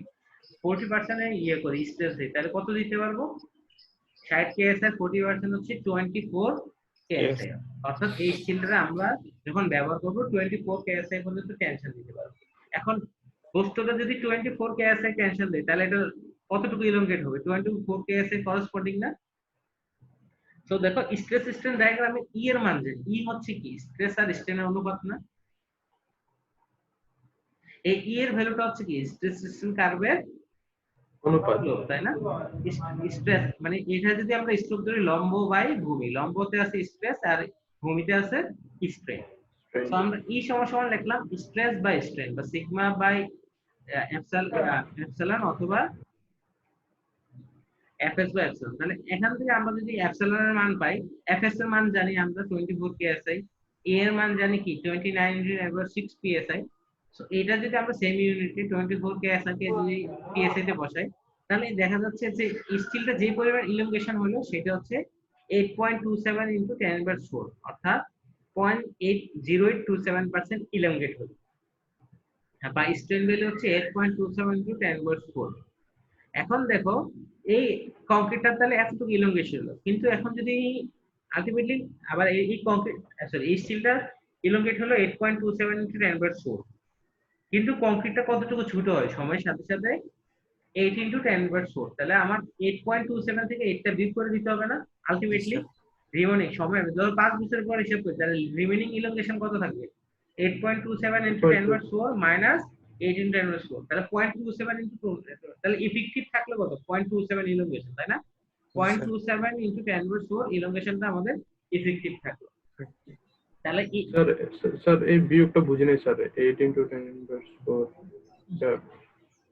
40% এ করি স্ট্রেস দিই, তাহলে কত দিতে পারবো? 60 কেএসআই 40% হচ্ছে 24 কেএসআই। অর্থাৎ এই স্টিলটা আমরা যখন ব্যবহার করব 24 কেএসআই পর্যন্ত টেনশন দিতে পারবো। এখন বস্তুটা যদি 24 কেএসআই টেনশন দেয়, তাহলে এটা কতটুকু ইলোংগেট হবে? 24 কেএসআই করেসপন্ডিং না? তো দেখো স্ট্রেস স্ট্রেন ডায়াগ্রামে ই এর মান, যে ই হচ্ছে কি স্ট্রেস আর স্ট্রেনের অনুপাত না, এই ই এর ভ্যালুটা হচ্ছে কি স্ট্রেস স্ট্রেন কার্ভের অনুপাত। তাই না? স্ট্রেস মানে এটা যদি আমরা স্ট্রোক ধরি লম্ব বাই ভূমি, লম্বতে আছে স্ট্রেস আর ভূমিতে আছে স্ট্রেন। তো আমরা ই সমান লিখলাম স্ট্রেস বাই স্ট্রেন, বা সিগমা বাই এপসাইলন অথবা এফএস বাই এপসাইলন। তাহলে এখান থেকে আমরা যদি এপসাইলন এর মান পাই, এফএস এর মান জানি আমরা 24 কেএসআই, এ এর মান জানি কি 29/6 পিএসআই। সো এটা যদি আমরা সেম ইউনিটে 24 কেএসআই কে যদি পিএসআই তে বসাই, তাহলে দেখা যাচ্ছে যে স্টিলটা যে পরিমাণ ইলংগেশন হলো সেটা হচ্ছে 8.27 into 10^4, অর্থাৎ 0.0827% ইলংগেট হলো, বা স্ট্রেন ভ্যালু হচ্ছে 8.27 into 10^4। এখন দেখো এই কংক্রিটটা তাহলে এতটুকু ইলংগেশন হলো, কিন্তু এখন যদি আলটিমেটলি আবার এই কংক্রিট সরি এই স্টিলটা ইলংগেট হলো 8.27 into 10^4, কিন্তু কংক্রিটটা কতটুকু ছোট হয় সময়ের সাথে সাথে 8 into 10^4। তাহলে আমার 8.27 থেকে 8টা বিয়োগ করে দিতে হবে না? আলটিমেটলি রিমেনিং সময় ধরো 5 বছর পর হিসাব করি, তাহলে রিমেনিং ইলংগেশন কত থাকবে? 8.27 into 10^4 minus 8 into 10^4, তাহলে 0.27 into 2, তাহলে ইফেক্টিভ থাকলে কত? 0.27 ইলংগেশন, তাই না? 0.27 into 10^4 ইলংগেশনটা আমাদের ইফেক্টিভ থাকলো। তাহলে স্যার স্যার এই বিয়োগটা বুঝি নাই স্যার, 8 into 10^4 স্যার।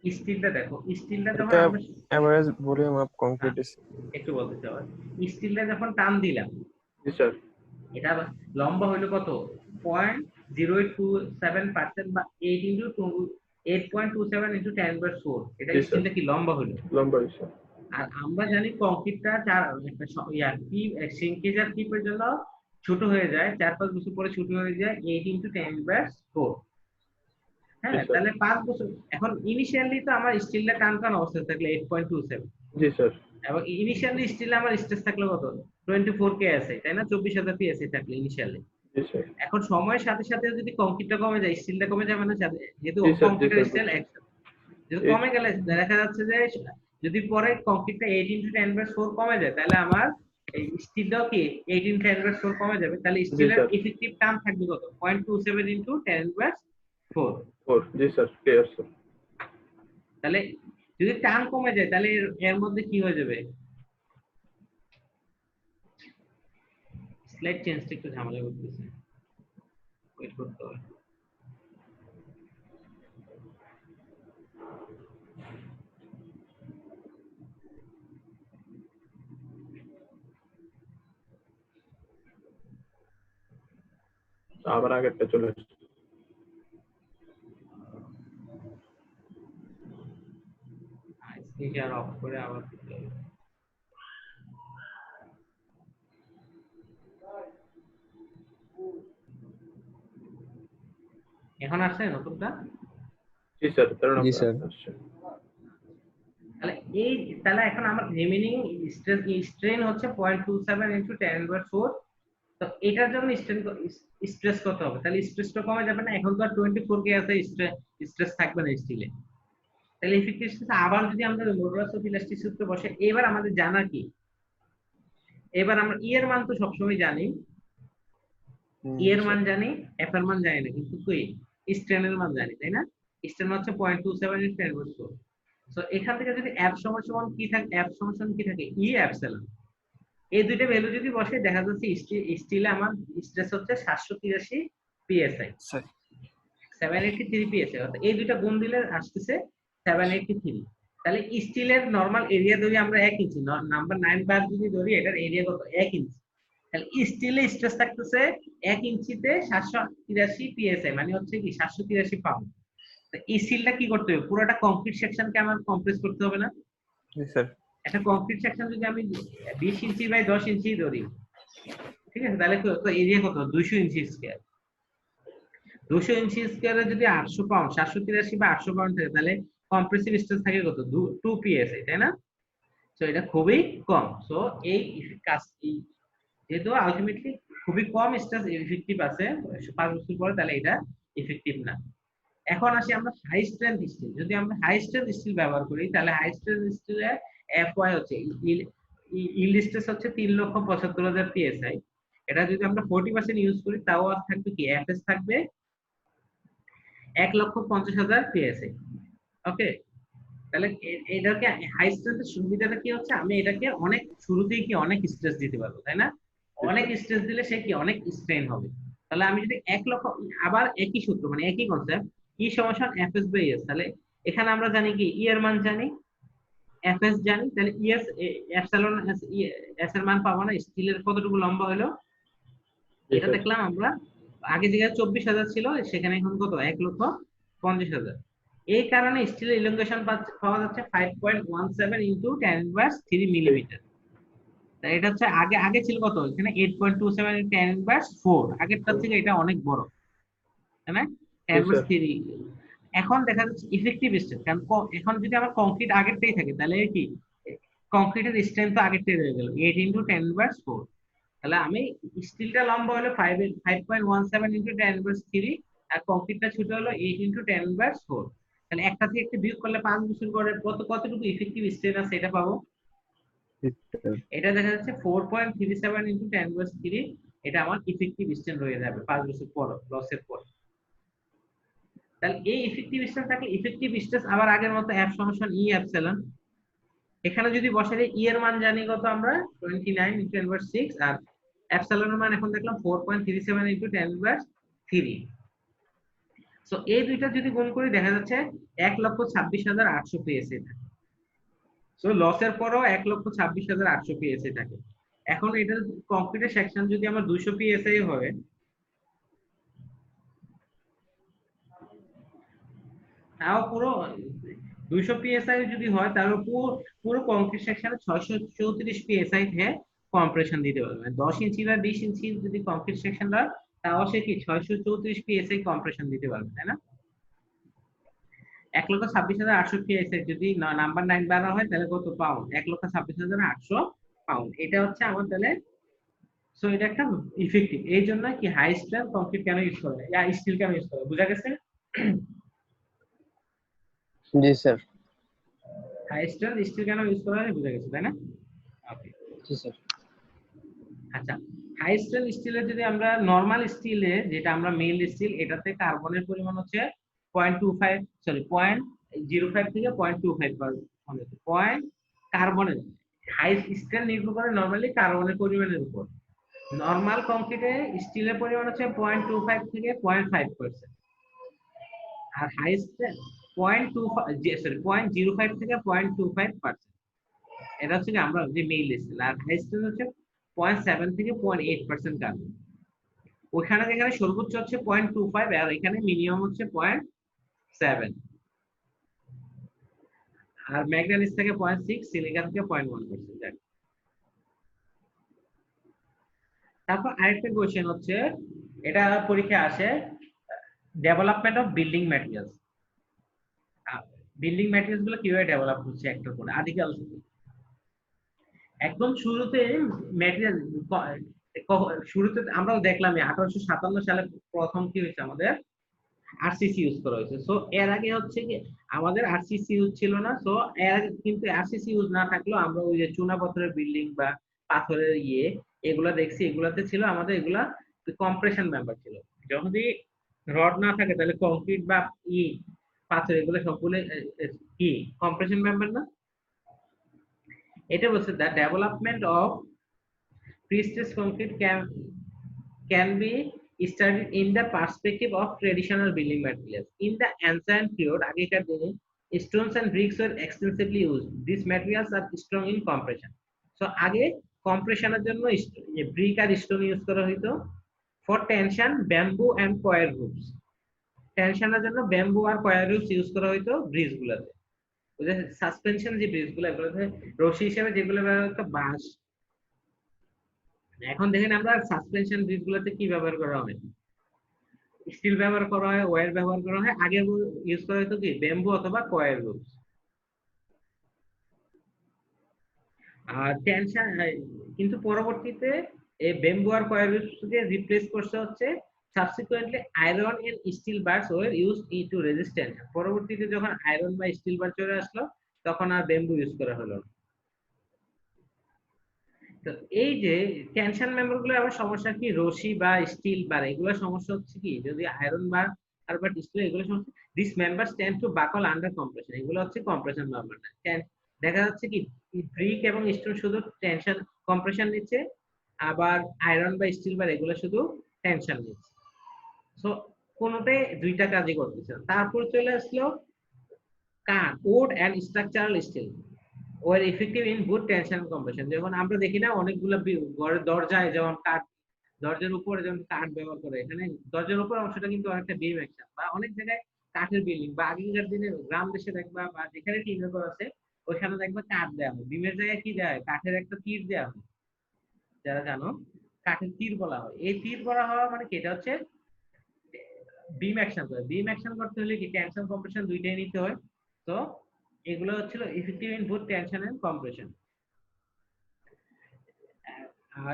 স্টিলটা দেখো, স্টিলটা যখন এটা আমরা average volume of concrete is একটু বলতে চাই, স্টিলটা যখন টান দিলাম, জি স্যার। এটা লম্বা হইলো কত? 0.0827%, বা 8.27 into 10^4, এটা জি, স্যার। স্টিলটা কি লম্বা হইলো। লম্বা স্যার। আর আমরা জানি কংক্রিটটা সিঙ্কেজ আর কিপের জন্য ছোট হয়ে যায়, 4-5 বছর পরে ছোট হয়ে যায় 8 into 10^4। হ্যাঁ, জি, স্যার। তাহলে 5 বছর। এখন ইনিশিয়ালি তো আমার স্টিলটা টান অবস্থায় থাকলে 8.27, জি স্যার। এবং ইনিশিয়ালি স্টিল আমার স্ট্রেস থাকলো কত? 24 কেএসআই, তাই না? 24,000 পিএসআই থাকলে ইনিশিয়ালি। জি স্যার। এখন সময়ের সাথে সাথে যদি কংক্রিটটা কমে যায়, স্টিলটা কমে যাবে না? যেহেতু জি স্যার, জি কংক্রিটের স্যার, স্টিল বুঝছি। একসাথে যদি কমে গেলে দেখা যাচ্ছে যে যদি পরে কংক্রিটটা 8 into 10^4 কমে যায়, তাহলে আমার এই স্টিলটাও কি 8 into 10^4 কমে যাবে, তাহলে স্টিলের স্যার। ইফেক্টিভ টার্ম থাকবে কত? 0.27 into 10^4। 4 জি স্যার, ক্লিয়ার স্যার। তাহলে যদি টার্ম কমে যায়, তাহলে এর মধ্যে কি হয়ে যাবে? স্লাইড চেঞ্জটা একটু ঝামেলা করতেছে, ওয়েট করতে হবে। আবার আগেরটা চলে এসেছে। স্ক্রিন শেয়ার অফ করে আবার দিতে হবে। এখন আসছে নতুনটা? জি স্যার, তেরো জি নম্বর স্যার। আসছে। তাহলে এখন আমার রিমেইনিং স্ট্রেন হচ্ছে 0.27 ইনটু 10^4। তো এটার জন্য স্ট্রেস কত হবে? তাহলে স্ট্রেসটা কমে যাবে না? এখন তো আর 24 কে আছে, স্ট্রেস থাকবে না স্টিলে। তাহলে ইফেক্টিভ স্ট্রেস আবার যদি আমরা মডুলাস অফ ইলাস্টিক সূত্র বসে, এবার আমাদের জানা কি, এবার আমরা ই এর মান তো সবসময় জানি, ই এর মান জানি, এফ এর মান জানি না, কিন্তু তুই স্ট্রেনের মান জানি, তাই না? স্ট্রেন হচ্ছে 0.27 ইনটু 10^4। সো এখান থেকে যদি এফ সমান কি থাকে, এফ সমান কি থাকে, ই এপসিলন। এই দুইটা ভ্যালু যদি বসে দেখা যাচ্ছে স্টিলে আমার স্ট্রেস হচ্ছে 783 পিএসআই, 783 পিএসআই। অর্থাৎ এই দুইটা গুণ দিলে আসতেছে 783। তাহলে স্টিলের নরমাল এরিয়া ধরি আমরা 1 ইঞ্চি, নাম্বার 9 বার যদি ধরি, এটার এরিয়া কত? 1 ইঞ্চি। তাহলে স্টিলে স্ট্রেস থাকতেছে 1 ইঞ্চিতে 783 পিএসআই, মানে হচ্ছে কি 783 পাউন্ড। তো এই স্টিলটা কি করতে হবে? পুরোটা কংক্রিট সেকশনকে আমার কম্প্রেস করতে হবে না? জি স্যার। একটা কংক্রিট সেকশন যদি আমি 20 ইঞ্চি বাই 10 ইঞ্চি ধরি, ঠিক আছে, তাহলে তো এরিয়া কত? 200 ইঞ্চি স্কয়ার। 200 ইঞ্চি স্কয়ারে যদি 800 পাউন্ড, 783 বা 800 পাউন্ড থাকে, তাহলে কম্প্রেসিভ স্ট্রেস থাকে কত? 2 পিএসআই, তাই না? সো এটা খুবই কম। সো এই কাজ যেহেতু আলটিমেটলি খুবই কম স্ট্রেস ইফেক্টিভ আছে 5 বছর পরে, তাহলে এটা ইফেক্টিভ না। এখন আসি আমরা হাই স্ট্রেংথ স্টিল। যদি আমরা হাই স্ট্রেংথ স্টিল ব্যবহার করি, তাহলে হাই স্ট্রেংথ স্টিলের এফওয়াই হচ্ছে ইল্ড স্ট্রেস হচ্ছে 3,75,000 পিএসআই। এটা যদি আমরা 40% ইউজ করি, তাও আর থাকবে কি, এফএস থাকবে 1,50,000 পিএসআই। ওকে, তাহলে এটাকে হাই স্ট্রেংথের সুবিধাটা কি হচ্ছে, আমি এটাকে অনেক শুরুতেই কি অনেক স্ট্রেস দিতে পারবো, তাই না? অনেক স্ট্রেস দিলে সে কি অনেক স্ট্রেন হবে। তাহলে আমি যদি 1 লক্ষ, আবার একই সূত্র মানে একই কনসেপ্ট, ই সমান এফএস বাই এস। তাহলে এখানে আমরা জানি কি ই এর মান জানি, এফএস জানি, তাহলে ইএস এপসিলন এস এর মান পাবো না। স্টিলের কতটুকু লম্বা হলো এটা দেখলাম আমরা, আগে যেখানে 24,000 ছিল সেখানে এখন কত? 1,50,000। এই কারণে স্টিলের ইলংগেশন পাওয়া যাচ্ছে 5.17 ইনটু 10^3 মিলিমিটার। তাই এটা হচ্ছে আগে ছিল কত? এখানে 8.27 ইনটু 10^4। আগেরটার থেকে এটা অনেক বড়, তাই না? 10^3। এখন দেখা যাচ্ছে ইফেক্টিভ স্ট্রেস, কারণ এখন যদি আমার কংক্রিট আগেরটাই থাকে, তাহলে কি কংক্রিটের স্ট্রেংথ তো আগেরটাই রয়ে গেল 8 ইনটু 10^4। তাহলে আমি স্টিলটা লম্বা হলো 5.17 ইনটু 10^3, আর কংক্রিটটা ছোট হলো 8 ইনটু 10^4। তাহলে একটা থেকে একটা বিয়োগ করলে 5 বছর পরে কতটুকু ইফেক্টিভ স্ট্রেন আছে এটা পাবো। এটা দেখা যাচ্ছে 4.37 ইনটু 10^3। এটা আমার ইফেক্টিভ স্ট্রেন রয়ে যাবে 5 বছর পর লসের পর। তাহলে এই ইফেক্টিভ স্ট্রেস থাকলে ইফেক্টিভ স্ট্রেস আবার আগের মতো এফ সমান ই এপসিলন। এখানে যদি বসাই ই এর মান জানি কত আমরা, 29 ইনটু 10^6, আর এপসিলনের মান এখন দেখলাম 4.37 ইনটু 10^3। সো এই দুইটা যদি গুণ করি দেখা যাচ্ছে 1,26,800 পিএসআই থাকে। সো লসের পরও 1,26,800 পিএসআই থাকে। এখন এটা কংক্রিটের সেকশন যদি আমার 200 পিএসআই হয়, তাও পুরো 200 পিএসআই যদি হয়, তাহলে পুরো কংক্রিট সেকশনে 634 পিএসআই থেকে কম্প্রেশন দিতে পারবে। 10 ইঞ্চি বা 20 ইঞ্চি যদি কংক্রিট সেকশন হয়, তাও সে কি 634 পিএসআই কম্প্রেশন দিতে পারবে, তাই না? 1,26,800 পিএসআই যদি নাম্বার 9 বাড়া হয়, তাহলে কত পাউন্ড? 1,26,800 পাউন্ড। এটা হচ্ছে আমার তাহলে, সো এটা একটা ইফেক্টিভ। এই জন্য কি হাই স্ট্রেংথ কংক্রিট কেন ইউজ করা হয়, স্টিল কেন ইউজ করা হয়, বুঝা গেছে? জি স্যার। হাই স্ট্রেংথ স্টিল কেন ইউজ করা হয় বুঝা গেছে, তাই না? ওকে, জি স্যার। আচ্ছা, হাই স্ট্রেংথ স্টিলের যদি আমরা নরমাল স্টিলে, যেটা আমরা মেইল স্টিল, এটাতে কার্বনের পরিমাণ হচ্ছে 0.05 থেকে 0.25%। কার্বনের হাই স্ট্রেংথ নির্ভর করে নরমালি কার্বনের পরিমাণের উপর। নরমাল কংক্রিটে স্টিলের পরিমাণ হচ্ছে 0.25 থেকে 0.5%, আর হাই স্ট্রেংথ 0.05 থেকে 0.25%। এটা হচ্ছে আমরা যে মেইল স্টিল, আর হাই স্ট্রেংথ হচ্ছে 0.7 থেকে 0.8% কার্বন। ওইখানে যেখানে সর্বোচ্চ হচ্ছে 0.25 আর এখানে মিনিমাম হচ্ছে 0.7, আর ম্যাগনেসিয়াম থেকে 0.6, সিলিকন থেকে 0.1%। তারপর আরেকটা কোশ্চেন হচ্ছে, এটা পরীক্ষায় আসে, development of building materials. Building materials গুলো কিভাবে ডেভেলপ হচ্ছে একটা করে আদিকাল থেকে। একদম শুরুতে ম্যাটেরিয়াল শুরুতে আমরা দেখলাম 1857 সালে প্রথম কি হয়েছে, আমাদের আরসিসি ইউজ করা হয়েছে। সো এর আগে হচ্ছে কি আমাদের আরসিসি ইউজ ছিল না। সো এর আগে কিন্তু আরসিসি ইউজ না থাকলেও আমরা ওই যে চুনা পাথরের বিল্ডিং বা পাথরের এগুলা দেখছি, এগুলাতে ছিল আমাদের এগুলা কম্প্রেশন মেম্বার ছিল। যদি রড না থাকে তাহলে কংক্রিট বা পাথর এগুলো সবগুলো কি কম্প্রেশন মেম্বার না। এটা বলছে the development of pre-stressed concrete can be studied in the perspective of traditional building materials. In the ancient period, আগেকার দিনে stones and bricks were extensively used. These materials are strong in compression. So আগে কম্প্রেশনের জন্য brick আর stone use করা হতো। For tension, bamboo and coir roofs. টেনশনের জন্য bamboo আর choir roofs use করা হতো ব্রিজ গুলাতে। ওই যে সাসপেনশন যে ব্রিজ গুলো, এগুলোতে রশি হিসেবে যেগুলো ব্যবহার হতো বাঁশ। এখন দেখেন আমরা সাসপেনশন ব্রিজ গুলোতে কি ব্যবহার করা হয়, স্টিল ব্যবহার করা হয়, ওয়্যার ব্যবহার করা হয়। আগে ইউজ করা হতো কি ব্যাম্বু অথবা কয়ার রুফস। আর টেনশন কিন্তু পরবর্তীতে এই ব্যাম্বু আর কয়ার রুফসকে রিপ্লেস করতে হচ্ছে subsequently iron and steel bars were used to resist tension. পরবর্তীতে যখন আয়রন বা স্টিল বার চলে আসলো তখন আর ব্যাম্বু ইউজ করা হলো না। তো এই যে টেনশন মেম্বার গুলো আবার সমস্যা কি, রশি বা স্টিল বার এগুলো সমস্যা হচ্ছে কি যদি আয়রন বার আর বা স্টিল এগুলো সমস্যা, দিস মেম্বারস টেন্ড টু বাকল আন্ডার কম্প্রেশন। এগুলো হচ্ছে কম্প্রেশন মেম্বার না। দেখা যাচ্ছে কি ব্রিক এবং স্টোন শুধু টেনশন কম্প্রেশন নিচ্ছে, আবার আয়রন বা স্টিল বার এগুলো শুধু টেনশন নিচ্ছে। সো কোনটাই দুইটা কাজই করতেছে। তারপর চলে আসলো কাঠ, wood and structural steel were effective in both tension compression. যেমন আমরা দেখি না অনেকগুলো ঘরের দরজায় যেমন কাঠ, দরজার উপরে যেমন কাঠ ব্যবহার করে, এখানে দরজার উপর অংশটা কিন্তু অনেকটা বিম অ্যাকশন, বা অনেক জায়গায় কাঠের বিল্ডিং বা আগেকার দিনে গ্রাম দেশে দেখবা বা যেখানে টিনের ঘর আছে ওইখানে দেখবা কাঠ দেওয়া হয়, বিমের জায়গায় কি দেওয়া হয় কাঠের একটা তীর দেওয়া হয়। যারা জানো কাঠের তীর বলা হয়। এই তীর বলা হওয়া মানে কি, এটা হচ্ছে বিম অ্যাকশন করে। বিম অ্যাকশন করতে হলে কি টেনশন কম্প্রেশন দুইটাই নিতে হয়। তো এগুলো হচ্ছিল effective in both tension and compression.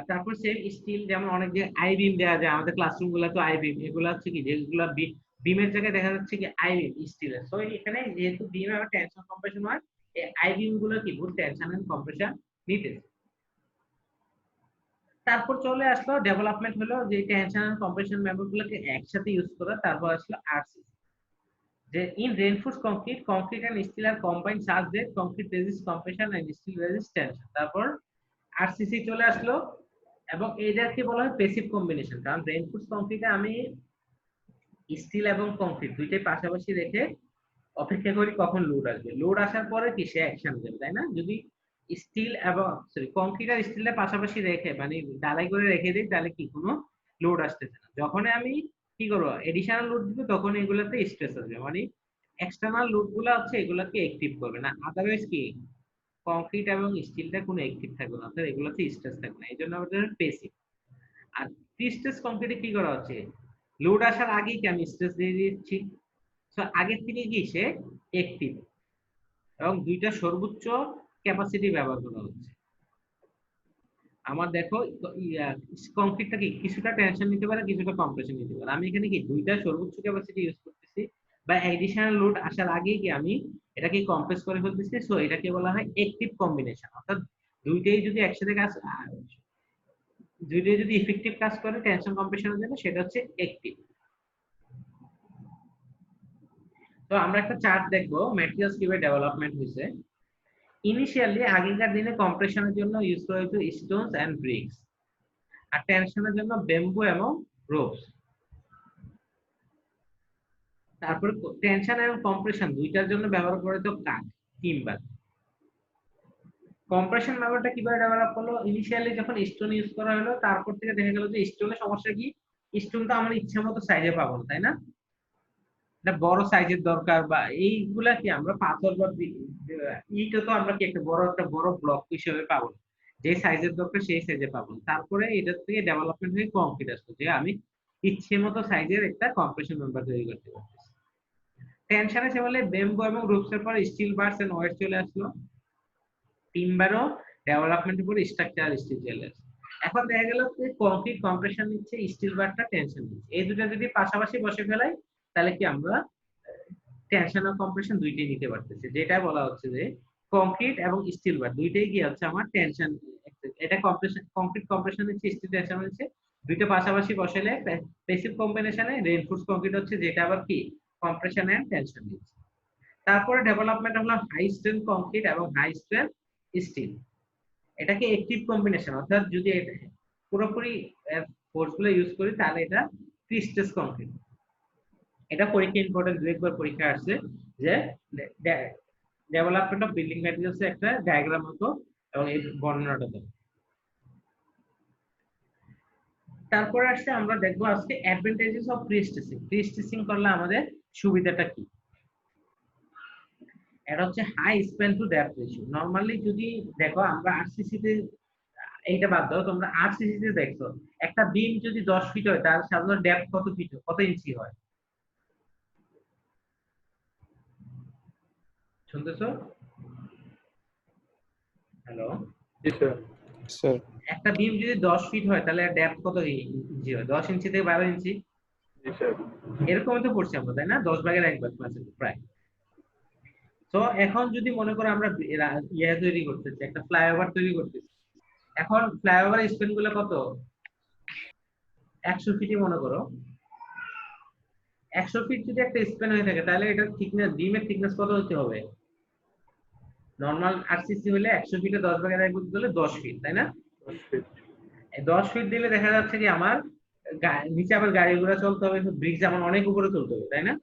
তারপর সেম স্টিল, যেমন অনেক যে আই বিম দেওয়া যায় আমাদের ক্লাসরুম গুলোতে, আই বিম এগুলো হচ্ছে কি যেগুলো বিমের জায়গায় দেখা যাচ্ছে কি আই বিম স্টিলের। সো এখানে যেহেতু বিম আর টেনশন কম্প্রেশন হয়, এই আই বিম গুলো কি বুথ টেনশন এন্ড কম্প্রেশন নিতেছে। তারপর চলে আসলো ডেভেলপমেন্ট হলো যে টেনশন এন্ড কম্প্রেশন মেম্বার গুলোকে একসাথে ইউজ করা। তারপর আসলো আরসিসি, যে in reinforced concrete and steel are combined such that concrete resist compression and steel resist tension. তারপর আরসিসি চলে আসলো, এবং এটাকে বলা হয় প্যাসিভ কম্বিনেশন। কারণ reinforced কংক্রিটে আমি স্টিল এবং কংক্রিট দুইটাই পাশাপাশি রেখে অপেক্ষা করি কখন লোড আসবে, লোড আসার পরে কি সে অ্যাকশন দেবে, তাই না? যদি স্টিল এবং কংক্রিট আর স্টিলের পাশাপাশি রেখে মানে ডালাই করে রেখে দিই তাহলে কি কোনো লোড আসতেছে না। যখন আমি কি করবো এডিশনাল লোড দিব তখন এগুলাতে স্ট্রেস আসবে, মানে এক্সটার্নাল লোড গুলো হচ্ছে এগুলাকে অ্যাক্টিভ করবে না। আদারওয়াইজ কি কংক্রিট এবং স্টিলটা কোনো অ্যাক্টিভ থাকবে না, অর্থাৎ এগুলাতে স্ট্রেস থাকবে না। এই জন্য আমাদের পেসিভ। আর প্রি-স্ট্রেস কংক্রিটে কি করা হচ্ছে, লোড আসার আগেই কি আমি স্ট্রেস দিয়ে দিচ্ছি। সো আগের থেকে কি সে অ্যাক্টিভ, এবং দুইটা সর্বোচ্চ ক্যাপাসিটি ব্যবহার করা হচ্ছে। আমার দেখো কংক্রিটটা কি কিছুটা টেনশন নিতে পারে কিছুটা কম্প্রেশন নিতে পারে। আমি এখানে কি দুইটা সর্বোচ্চ ক্যাপাসিটি ইউজ করতেছি, বা এডিশনাল লোড আসার আগেই কি আমি এটাকে কম্প্রেস করে ফেলতেছি। সো এটাকে বলা হয় অ্যাক্টিভ কম্বিনেশন। অর্থাৎ দুইটাই যদি একসাথে দুইটাই যদি ইফেক্টিভ কাজ করে টেনশন কম্প্রেশনের জন্য, সেটা হচ্ছে অ্যাক্টিভ। তো আমরা একটা চার্ট দেখবো ম্যাটেরিয়ালস কিভাবে ডেভেলপমেন্ট হয়েছে। ইনিশিয়ালি আগেকার দিনে কম্প্রেশনের জন্য ইউজ করা হতো স্টোনস এন্ড ব্রিক্স, আর টেনশনের জন্য ব্যাম্বু এবং রোপস। তারপর টেনশন এবং কম্প্রেশন দুইটার জন্য ব্যবহার করা হতো কাঠ, টিম্বার। কম্প্রেশন ব্যাপারটা কিভাবে ডেভেলপ হলো, ইনিশিয়ালি যখন স্টোন ইউজ করা হলো তারপর থেকে দেখা গেল যে স্টোনের সমস্যা কি স্টোন তো আমার ইচ্ছা মতো সাইজে পাবো না, তাই না? এটা বড় সাইজের দরকার, বা এইগুলা কি আমরা পাথর বা ইটও তো আমরা কি একটা বড় ব্লক হিসেবে পাবো না। যে সাইজের দরকার সেই সাইজে পাবো না। তারপরে এটা থেকে ডেভেলপমেন্ট হয়ে কংক্রিট আসলো, যে আমি ইচ্ছে মতো সাইজের একটা কম্প্রেশন মেম্বার তৈরি করতে পারতেছি। টেনশন আছে বলে বেম্বো এবং রুপসের পর স্টিল বার্স এন্ড ওয়েট চলে আসলো। টিম্বারও ডেভেলপমেন্টের পর স্ট্রাকচারাল স্টিল চলে আসলো। এখন দেখা গেল যে কংক্রিট কম্প্রেশন নিচ্ছে, স্টিল বারটা টেনশন নিচ্ছে। এই দুটো যদি পাশাপাশি বসে ফেলাই তাহলে কি আমরা টেনশন আর কম্প্রেশন দুইটাই নিতে পারতেছি। যেটা বলা হচ্ছে যে কংক্রিট এবং স্টিল বার দুইটাই কি হচ্ছে আমার টেনশন, এটা কম্প্রেশন, কংক্রিট কম্প্রেশন নিচ্ছে, স্টিল টেনশন নিচ্ছে, দুইটা পাশাপাশি বসালে প্যাসিভ কম্বিনেশনে রিইনফোর্স কংক্রিট হচ্ছে, যেটা আবার কি কম্প্রেশন এন্ড টেনশন নিচ্ছে। তারপরে ডেভেলপমেন্ট হলো হাই স্ট্রেংথ কংক্রিট এবং হাই স্ট্রেংথ স্টিল। এটাকে অ্যাক্টিভ কম্বিনেশন, অর্থাৎ যদি এটা পুরোপুরি ফোর্স গুলো ইউজ করি তাহলে এটা প্রিস্টেস কংক্রিট। এটা পরীক্ষা ইম্পর্টেন্ট, দু একবার পরীক্ষা আসছে যে ডেভেলপমেন্ট অফ বিল্ডিং ম্যাটেরিয়ালস একটা ডায়াগ্রাম মতো, এবং এই বর্ণনাটা দেব। তারপরে আসছে আমরা দেখবো আজকে অ্যাডভান্টেজেস অফ প্রিস্টেসিং। প্রিস্টেসিং করলে আমাদের সুবিধাটা কি? এটা হচ্ছে high span to depth ratio. Normally যদি দেখো আমরা আরসিসি তে, এইটা বাদ দাও, তোমরা আরসিসি তে দেখছো একটা বিম যদি 10 ফিট হয় তার সাধারণত ডেপথ কত ফিট, কত ইঞ্চি হয়? শুনতেছো? হ্যালো, জি স্যার। স্যার একটা বিম যদি 10 ফিট হয় তাহলে ডেপথ কত ইঞ্চি হয়? 10 ইঞ্চি থেকে 12 ইঞ্চি, জি স্যার। এরকমই তো পড়ছি আমরা, তাই না? 10 ভাগের 1 ভাগ ক্লাসে প্রায়। তো এখন যদি মনে করো আমরা ইয়া তৈরি করতেছি, একটা ফ্লাইওভার তৈরি করতেছি, এখন ফ্লাইওভার স্প্যান গুলো কত? 100 ফিটই মনে করো। 100 ফিট যদি একটা স্প্যান হয়ে থাকে তাহলে এটা থিকনেস, বিমের থিকনেস কত হতে হবে? নরমাল আরসিসি হলে 100 ফিটে 10 ভাগের 1 ভাগ দিলে 10 ফিট, তাই না? 10 ফিট। 10 ফিট দিলে দেখা যাচ্ছে কি আমার নিচে আবার গাড়ি ঘোড়া চলতে হবে, ব্রিজ যেমন অনেক উপরে চলতে হবে, তাই না?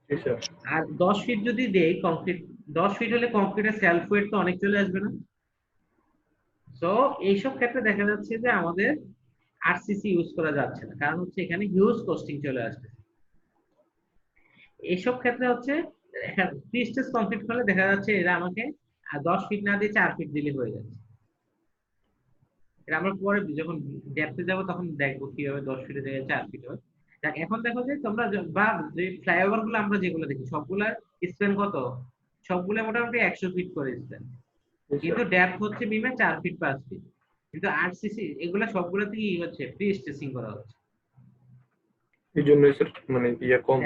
জি স্যার। আর 10 ফিট যদি দেই কংক্রিট, 10 ফিট হলে কংক্রিটের সেলফ ওয়েট তো অনেক চলে আসবে না? তো এইসব ক্ষেত্রে দেখা যাচ্ছে যে আমাদের আরসিসি ইউজ করা যাচ্ছে না, কারণ হচ্ছে এখানে হিউজ কস্টিং চলে আসবে। এইসব ক্ষেত্রে হচ্ছে প্রিস্টেস কংক্রিট করলে দেখা যাচ্ছে এরা আমাকে 10 ফিট না দিয়ে 4 ফিট দিলে হয়ে যাচ্ছে। এটা আমরা পরে যখন ডেপথে যাব তখন দেখবো কিভাবে 10 ফিটের জায়গায় 4 ফিট হয়। দেখ এখন দেখো যে তোমরা বা যে ফ্লাইওভার গুলো আমরা যেগুলো দেখি সবগুলার স্প্যান কত? সবগুলো মোটামুটি 100 ফিট করে স্প্যান, কিন্তু ডেপথ হচ্ছে বিমে 4 ফিট 5 ফিট। কিন্তু আরসিসি এগুলা সবগুলোতে কি হচ্ছে প্রি স্ট্রেসিং করা হচ্ছে, এই জন্য স্যার মানে ইয়া কম।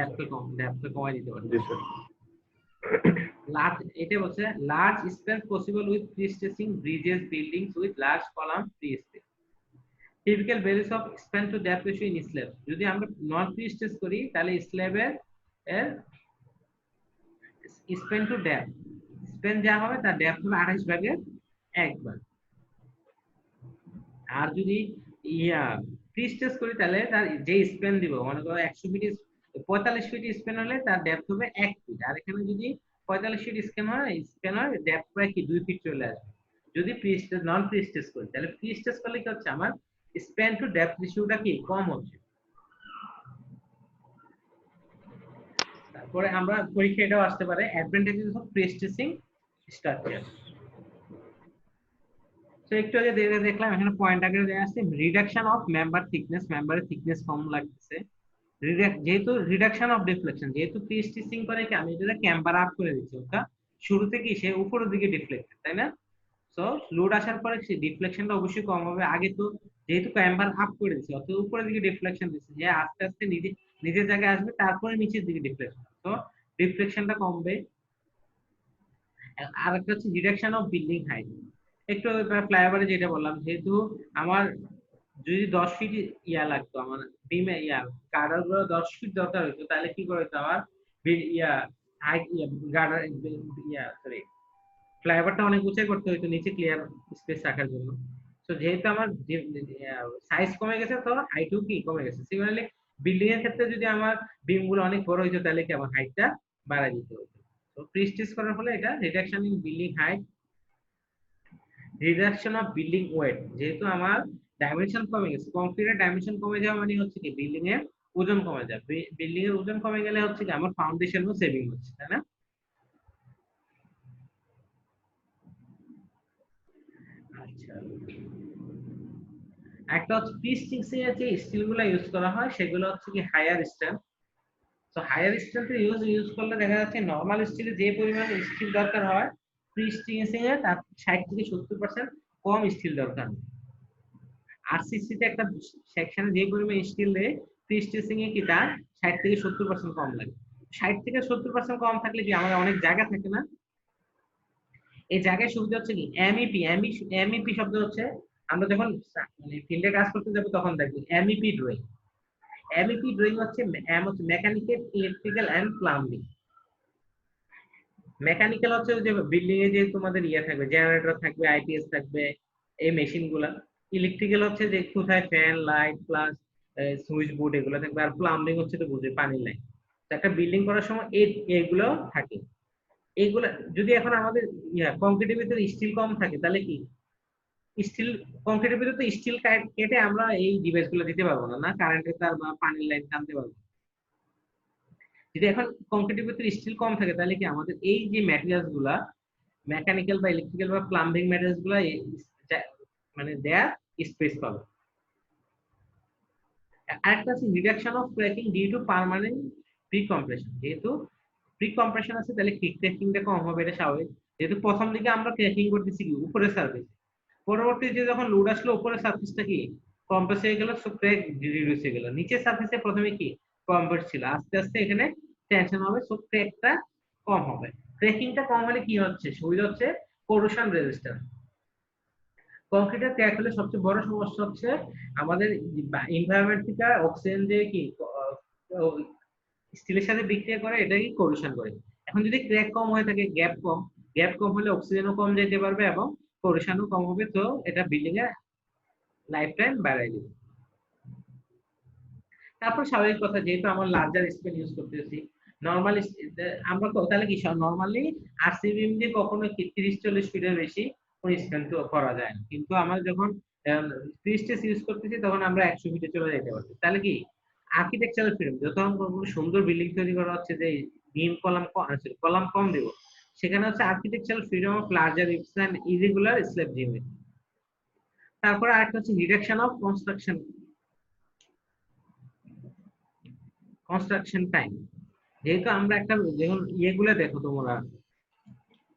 ডেপথ কমাই দিতে পারে। জি স্যার। লার্জ, এটা বলছে large span possible with pre stressing bridges buildings with large column pre stress. Typical values of span to depth ratio in slab. যদি আমরা নন প্রি স্ট্রেস করি তাহলে স্ল্যাবের এর স্প্যান টু ডেপথ, স্প্যান যা হবে তার ডেপথ হবে 28 ভাগের 1 ভাগ। আর যদি ইয়া প্রিস্টেস করি তাহলে তার যে স্প্যান দিব, মনে করো 100 ফিট 45 ফিট স্প্যান হলে তার ডেপথ হবে 1 ফিট। আর এখানে যদি 45 ফিট স্প্যান হয় ডেপথ প্রায় কি 2 ফিট চলে আসবে। যদি প্রিস্টেস নন প্রিস্টেস করি তাহলে প্রিস্টেস করলে কি হচ্ছে আমার স্প্যান টু ডেপথ রেশিওটা কি কম হচ্ছে। তারপরে আমরা পরীক্ষা এটাও আসতে পারে অ্যাডভান্টেজেস অফ প্রিস্টেসিং স্ট্রাকচার। তো একটু আগে দেখলাম এখানে পয়েন্ট আগে দেয়া আছে রিডাকশন অফ মেম্বার থিকনেস, মেম্বারের থিকনেস কম লাগতেছে, যেহেতু রিডাকশন অফ ডিফ্লেকশন, যেহেতু প্রিস্টিসিং করে কি আমি এটা ক্যাম্বার আপ করে দিচ্ছি, ওটা শুরুতে কি সে উপরের দিকে ডিফ্লেক্টেড, তাই না? সো লোড আসার পরে সে ডিফ্লেকশনটা অবশ্যই কম হবে। আগে তো যেহেতু ক্যাম্বার আপ করে দিচ্ছি অর্থাৎ উপরের দিকে ডিফ্লেকশন দিচ্ছি, যে আস্তে আস্তে নিজের জায়গায় আসবে, তারপরে নিচের দিকে ডিফ্লেকশন, তো ডিফ্লেকশনটা কমবে। আর একটা হচ্ছে রিডাকশন অফ বিল্ডিং হাইট। একটু ফ্লাইওভারে যেটা বললাম, যেহেতু আমার যদি 10 ফিট ইয়া লাগতো, আমার বিমে ইয়া গার্ডার গুলো 10 ফিট দরকার হতো, তাহলে কি করে হতো আমার ইয়া হাইট গার্ডার ইয়া সরি ফ্লাইওভারটা অনেক উঁচাই করতে হতো নিচে ক্লিয়ার স্পেস রাখার জন্য। তো যেহেতু আমার সাইজ কমে গেছে তো হাইটও কি কমে গেছে। সিমিলারলি বিল্ডিং এর ক্ষেত্রে যদি আমার বিম গুলো অনেক বড় হইতো তাহলে কি আমার হাইটটা বাড়াই দিতে হতো। তো প্রিস্টিস করার ফলে এটা reduction in building height, reduction of building weight. যেহেতু আমার ডাইমেনশন কমে গেছে, কংক্রিটের ডাইমেনশন কমে যাওয়া মানে হচ্ছে কি বিল্ডিং এর ওজন কমে যায়, বিল্ডিং এর ওজন কমে গেলে হচ্ছে কি আমার ফাউন্ডেশনও সেভিং হচ্ছে, তাই না? আচ্ছা, একটা হচ্ছে প্রি-স্টিচিং এর যে স্টিলগুলো ইউজ করা হয় সেগুলো হচ্ছে কি হায়ার স্ট্রেংথ। তো হায়ার স্ট্রেংথের ইউজ করলে দেখা যাচ্ছে নরমাল স্টিলে যে পরিমাণ স্টিল দরকার হয় প্রি-স্টিচিং এ তার 60 থেকে 70% কম স্টিল দরকার হয়। আরসিসি তে একটা সেকশনে যে পরিমাণ স্টিল দেয় প্রি-স্টিচিং এ কি তার 60 থেকে 70% কম লাগে। 60 থেকে 70% কম থাকলে কি আমাদের অনেক জায়গা থাকে না, এই জায়গায় সুবিধা হচ্ছে কি এমইপি শব্দ হচ্ছে আমরা যখন মানে ফিল্ডে কাজ করতে যাব তখন দেখব এমইপি ড্রয়িং। এমইপি ড্রয়িং হচ্ছে mechanical, electrical and plumbing. Mechanical হচ্ছে যে বিল্ডিং এ যে তোমাদের থাকবে, জেনারেটর থাকবে, আইপিএস থাকবে, এই মেশিনগুলা। ইলেকট্রিক্যাল হচ্ছে যে কোথায় fan, light plus switch board এগুলো থাকবে। আর প্লাম্বিং হচ্ছে তো বুঝে পানির লাইন। একটা বিল্ডিং করার সময় এইগুলো থাকে। এইগুলা যদি এখন আমাদের কংক্রিটের ভিতরে স্টিল কম থাকে তাহলে কি স্টিল, কংক্রিটের ভিতরে তো স্টিল কেটে আমরা এই ডিভাইস গুলো দিতে পারবো না, কারেন্টের তার বা পানির লাইন টানতে পারবো। যদি এখন কংক্রিটের ভিতরে স্টিল কম থাকে তাহলে কি আমাদের এই যে ম্যাটেরিয়ালস গুলা মেকানিক্যাল বা ইলেকট্রিক্যাল বা প্লাম্বিং ম্যাটেরিয়ালস গুলা মানে দেয়ার স্পেস পাবে। আরেকটা আছে reduction of cracking due to permanent pre compression. যেহেতু প্রি কম্প্রেশন আছে তাহলে ক্র্যাকিংটা কম হবে, এটা স্বাভাবিক। যেহেতু প্রথম দিকে আমরা ক্র্যাকিং করতেছি কি উপরের সারফেস, পরবর্তীতে যখন লোড আসলো উপরের সারফেসটা কি কম্প্রেস হয়ে গেল, সো ক্র্যাক রিডিউস হয়ে গেল। নিচের সারফেসে প্রথমে কি কম্প্রেস ছিল, আস্তে আস্তে এখানে টেনশন হবে, সো ক্র্যাকটা কম হবে। ক্র্যাকিংটা কম হলে কি হচ্ছে সুবিধা হচ্ছে কোরোশন রেজিস্ট্যান্স। কংক্রিটের ক্র্যাক হলে সবচেয়ে বড় সমস্যা হচ্ছে আমাদের এনভায়রনমেন্ট থেকে অক্সিজেন দিয়ে কি স্টিলের সাথে বিক্রিয়া করে, এটা কি কোরোশন করে। এখন যদি ক্র্যাক কম হয়ে থাকে, গ্যাপ কম হলে অক্সিজেনও কম যেতে পারবে এবং কোরোশনও কম হবে, তো এটা বিল্ডিং এর লাইফ টাইম বাড়ায় দিবে। তারপর স্বাভাবিক কথা, যেহেতু আমরা লার্জার স্কেল ইউজ করতেছি, নরমালি আমরা তাহলে কি নরমালি আরসিবি দিয়ে কখনো 30-40 ফিটের বেশি স্প্যান করা যায় না, কিন্তু আমরা যখন প্রিস্টেস ইউজ করতেছি তখন আমরা 100 ফিটে চলে যেতে পারছি। তাহলে কি আর্কিটেকচারাল ফ্রেম যখন কোনো সুন্দর বিল্ডিং তৈরি করা হচ্ছে যে বিম কলাম কম দেব, সেখানে হচ্ছে architectural freedom of larger spans and irregular slab geometry. তারপরে আরেকটা হচ্ছে রিডাকশন অফ কনস্ট্রাকশন টাইম। যেহেতু আমরা একটা যখন ইয়েগুলো দেখো তোমরা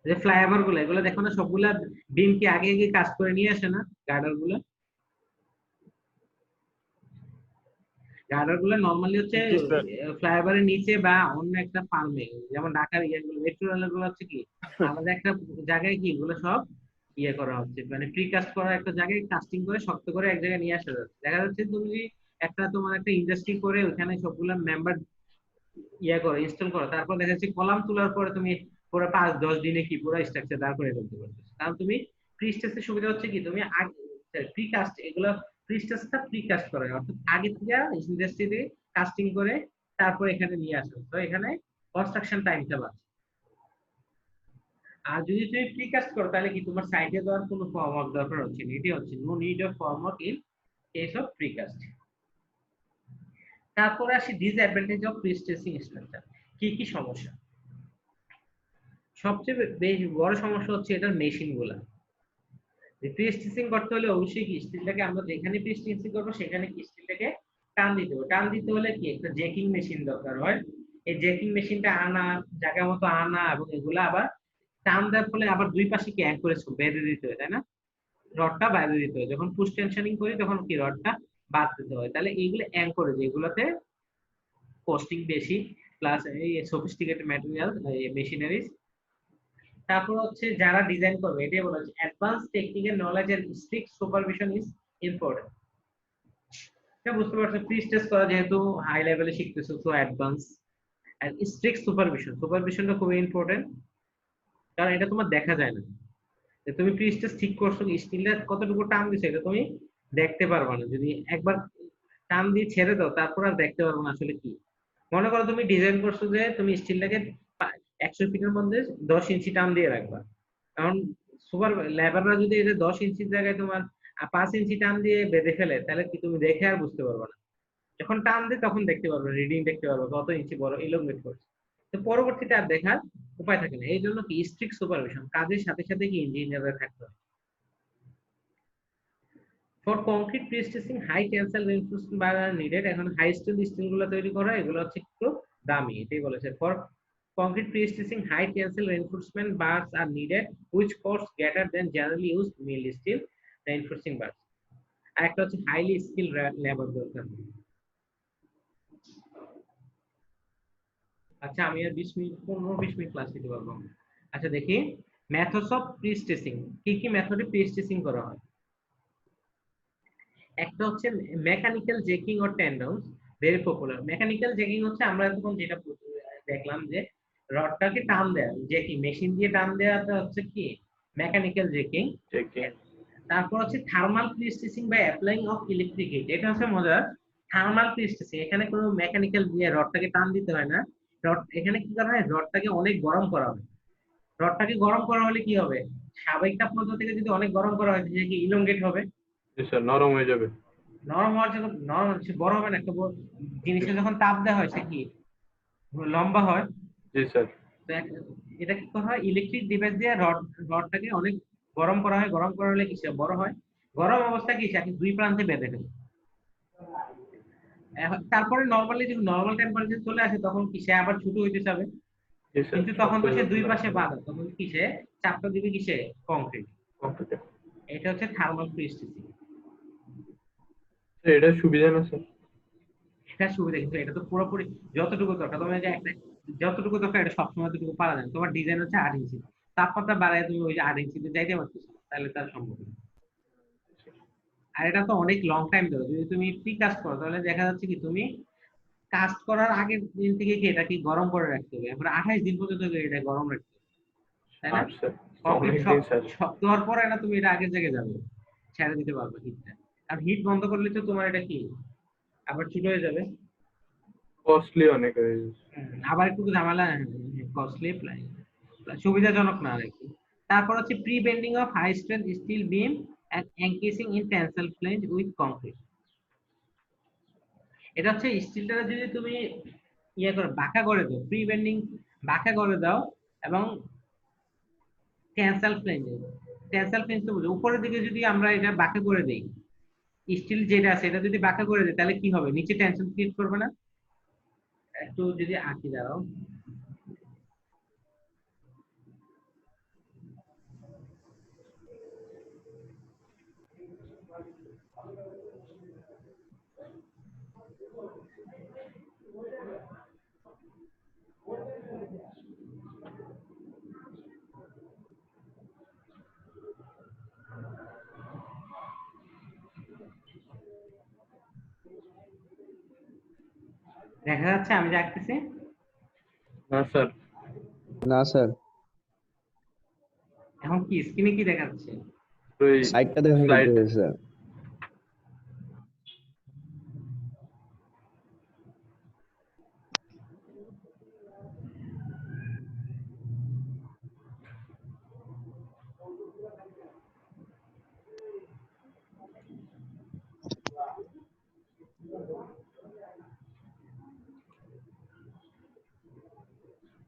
যে ফ্লাইওভার গুলো, এগুলো দেখো না সবগুলা বিম কি আগে আগে কাজ করে নিয়ে আসে না, গার্ডার গুলো নরমালি হচ্ছে জি স্যার। ফ্লাইওভারের নিচে বা অন্য একটা ফার্মে, যেমন ঢাকার ইয়েগুলো মেট্রো রেলগুলো হচ্ছে কি আমাদের একটা জায়গায় কি এগুলো সব করা হচ্ছে, মানে প্রিকাস্ট করা একটা জায়গায় কাস্টিং করে শক্ত করে এক জায়গায় নিয়ে আসা যাচ্ছে। দেখা যাচ্ছে তুমি একটা তোমার একটা ইন্ডাস্ট্রি করে ওখানে সবগুলা মেম্বার করে ইনস্টল করো, তারপর দেখা যাচ্ছে কলাম তোলার পরে তুমি পুরো 5-10 দিনে কি পুরো স্ট্রাকচার দাঁড় করে ফেলতে পারছো। কারণ তুমি প্রিস্টেসের সুবিধা হচ্ছে কি তুমি প্রিকাস্ট এগুলো প্রিস্টেসটা প্রিকাস্ট করে, অর্থাৎ আগে থেকে ইন্ডাস্ট্রিতে কাস্টিং করে তারপর এখানে নিয়ে আসো, তো এখানে কনস্ট্রাকশন টাইমটা বাঁচে। আর যদি তুমি প্রিকাস্ট করো তাহলে কি তোমার সাইডে দেওয়ার কোনো ফর্মওয়ার্ক দরকার হচ্ছে না, এটি হচ্ছে no need of formwork in case of precast. তারপরে আসি ডিসঅ্যাডভান্টেজ অফ প্রিস্টেসিং স্ট্রাকচার। কি সমস্যা? সবচেয়ে বেশি বড় সমস্যা হচ্ছে এটার মেশিন গুলা। প্রিস্টেসিং করতে হলে অবশ্যই কি স্টিলটাকে আমরা যেখানে প্রিস্টেসিং করবো সেখানে কি স্টিলটাকে টান দিতে হবে। টান দিতে হলে কি একটা জ্যাকিং মেশিন দরকার হয়। এই জ্যাকিং মেশিনটা আনা, জায়গা মতো আনা এবং এগুলা আবার টান দেওয়ার ফলে আবার দুই পাশে কি অ্যাঙ্ক করে বেঁধে দিতে হয়, তাই না? রডটা বাইরে দিতে হয়, যখন পুশ টেনশনিং করি তখন কি রডটা বাদ দিতে হয়। তাহলে এইগুলো অ্যাঙ্ক করে, যেগুলোতে কস্টিং বেশি প্লাস এই সফিস্টিকেটেড ম্যাটেরিয়াল মেশিনারিজ। তারপর হচ্ছে যারা ডিজাইন করবে, এটাই বলা হচ্ছে advance technical knowledge and strict supervision is important. এটা বুঝতে পারছো, প্রিস্টেস করা যেহেতু হাই লেভেলে শিখতেছো, তো অ্যাডভান্স এন্ড স্ট্রিক্ট সুপারভিশনটা খুবই ইম্পর্টেন্ট, কারণ এটা তোমার দেখা যায় না যে তুমি প্রিস্টেস ঠিক করছো, স্টিলটা কতটুকু টান দিছো এটা তুমি দেখতে পারবা না। যদি একবার টান দিয়ে ছেড়ে দাও তারপর আর দেখতে পারবো না আসলে কি। মনে করো তুমি ডিজাইন করছো যে তুমি স্টিলটাকে 100 ফিটের মধ্যে 10 ইঞ্চি টান দিয়ে রাখবা, কারণ সুপার লেবাররা যদি এটা 10 ইঞ্চির জায়গায় তোমার 5 ইঞ্চি টান দিয়ে বেঁধে ফেলে, তাহলে কি তুমি দেখে আর বুঝতে পারবে না। যখন টান দিয়ে তখন দেখতে পারবে, রিডিং দেখতে পারবে কত ইঞ্চি বড় ইলোংগেট করছে। তো পরবর্তীতে আর দেখার উপায় থাকে না। এই জন্য কি স্ট্রিক্ট সুপারভিশন, কাজের সাথে সাথে কি ইঞ্জিনিয়ারের থাকতে হবে। For concrete prestressing high tensile reinforcement bar are needed. এখন হাই স্টিল স্টিলগুলো তৈরি করা এগুলো হচ্ছে একটু দামি, এটাই বলেছে। For concrete prestressing high tensile reinforcement bars are needed which cost greater then generally used mill steel reinforcing bars. আর একটা হচ্ছে হাইলি স্কিল লেবার দরকার। আচ্ছা আমি আর 20 মিনিট 15-20 মিনিট ক্লাস দিতে পারবো। আচ্ছা দেখি মেথডস অফ প্রিস্টেসিং, কি কি মেথডে প্রিস্টেসিং করা হয়। একটা হচ্ছে mechanical jacking or tendons, very popular. Mechanical jacking হচ্ছে আমরা এখন যেটা দেখলাম যে রডটাকে টান দেয়া, জেকিং মেশিন দিয়ে টান দেওয়াটা হচ্ছে কি মেকানিক্যাল জেকিং। তারপর হচ্ছে thermal prestressing by applying of electric heat. এটা হচ্ছে মজার। থার্মাল প্রিস্টেসিং এখানে কোনো মেকানিক্যাল দিয়ে রডটাকে টান দিতে হয় না। রড এখানে কি করা হয়, রডটাকে অনেক গরম করা হয়। রডটাকে গরম করা হলে কি হবে, স্বাভাবিক তাপমাত্রা থেকে যদি অনেক গরম করা হয় সেটা কি ইলংগেট হবে, স্যার নরম হয়ে যাবে। নরম হওয়ার জন্য নরম হচ্ছে বড় হবে না। একটা জিনিসে যখন তাপ দেওয়া হয় সে কি লম্বা হয়। জি স্যার। তো এটা কি করা হয়, ইলেকট্রিক ডিভাইস দিয়ে রডটাকে অনেক গরম করা হয়। গরম করা হলে কি সে বড় হয়। গরম অবস্থা কি সে দুই প্রান্তে বেঁধে ফেলে। তারপরে নরমালি যদি নরমাল টেম্পারেচার চলে আসে তখন কি সে আবার ছোট হইতে যাবে, কিন্তু তখন তো সে দুই পাশে বাঁধা, তখন কি সে চাপটা দিবে কিসে, কংক্রিট। এটা হচ্ছে থার্মাল প্রিস্টেসিং। এটা সুবিধা না স্যার? এটা সুবিধা, কিন্তু এটা তো পুরোপুরি যতটুকু দরকার তোমার যে একটা যতটুকু দরকার এটা সবসময় ততটুকু পারা যায় না। তোমার ডিজাইন হচ্ছে 8 ইঞ্চি, তাপমাত্রা বাড়ায় তুমি ওই যে 8 ইঞ্চিতে যাইতে পারতেছো, তাহলে তার সম্ভব না। আর এটা তো অনেক লং টাইম ধরে যদি তুমি প্রি কাস্ট করো তাহলে দেখা যাচ্ছে কি তুমি কাস্ট করার আগের দিন থেকে কি এটা কি গরম করে রাখতে হবে, এরপরে 28 দিন পর্যন্ত এটা গরম রাখতে হবে, তাই না? শক্ত হওয়ার পরে না তুমি এটা আগের জায়গায় যাবে, ছেড়ে দিতে পারবে হিটটা। আর হিট বন্ধ করলে তো তোমার এটা কি আবার ছোট হয়ে যাবে, কস্টলি অনেক হয়ে যাবে, আবার একটু ঝামেলা, কস্টলি সুবিধাজনক না আর কি। তারপর হচ্ছে pre bending of high strength steel beam and encasing in tensile flange with concrete. এটা হচ্ছে স্টিলটা যদি তুমি ইয়ে করে বাঁকা করে দাও, প্রি বেন্ডিং বাঁকা করে দাও এবং টেনসাইল ফ্লেঞ্জ তো বুঝো উপরের দিকে যদি আমরা এটা বাঁকা করে দেই, স্টিল যেটা আছে এটা যদি বাঁকা করে দেই তাহলে কি হবে, নিচে টেনশন ক্রিয়েট করবে না। একটু যদি আঁকি দাও, দেখা যাচ্ছে আমি যা আঁকতেছি? না স্যার। না স্যার, এখন কি স্ক্রিনে কি দেখাচ্ছে? ওই সাইডটা দেখা স্লাইড যাচ্ছে স্যার।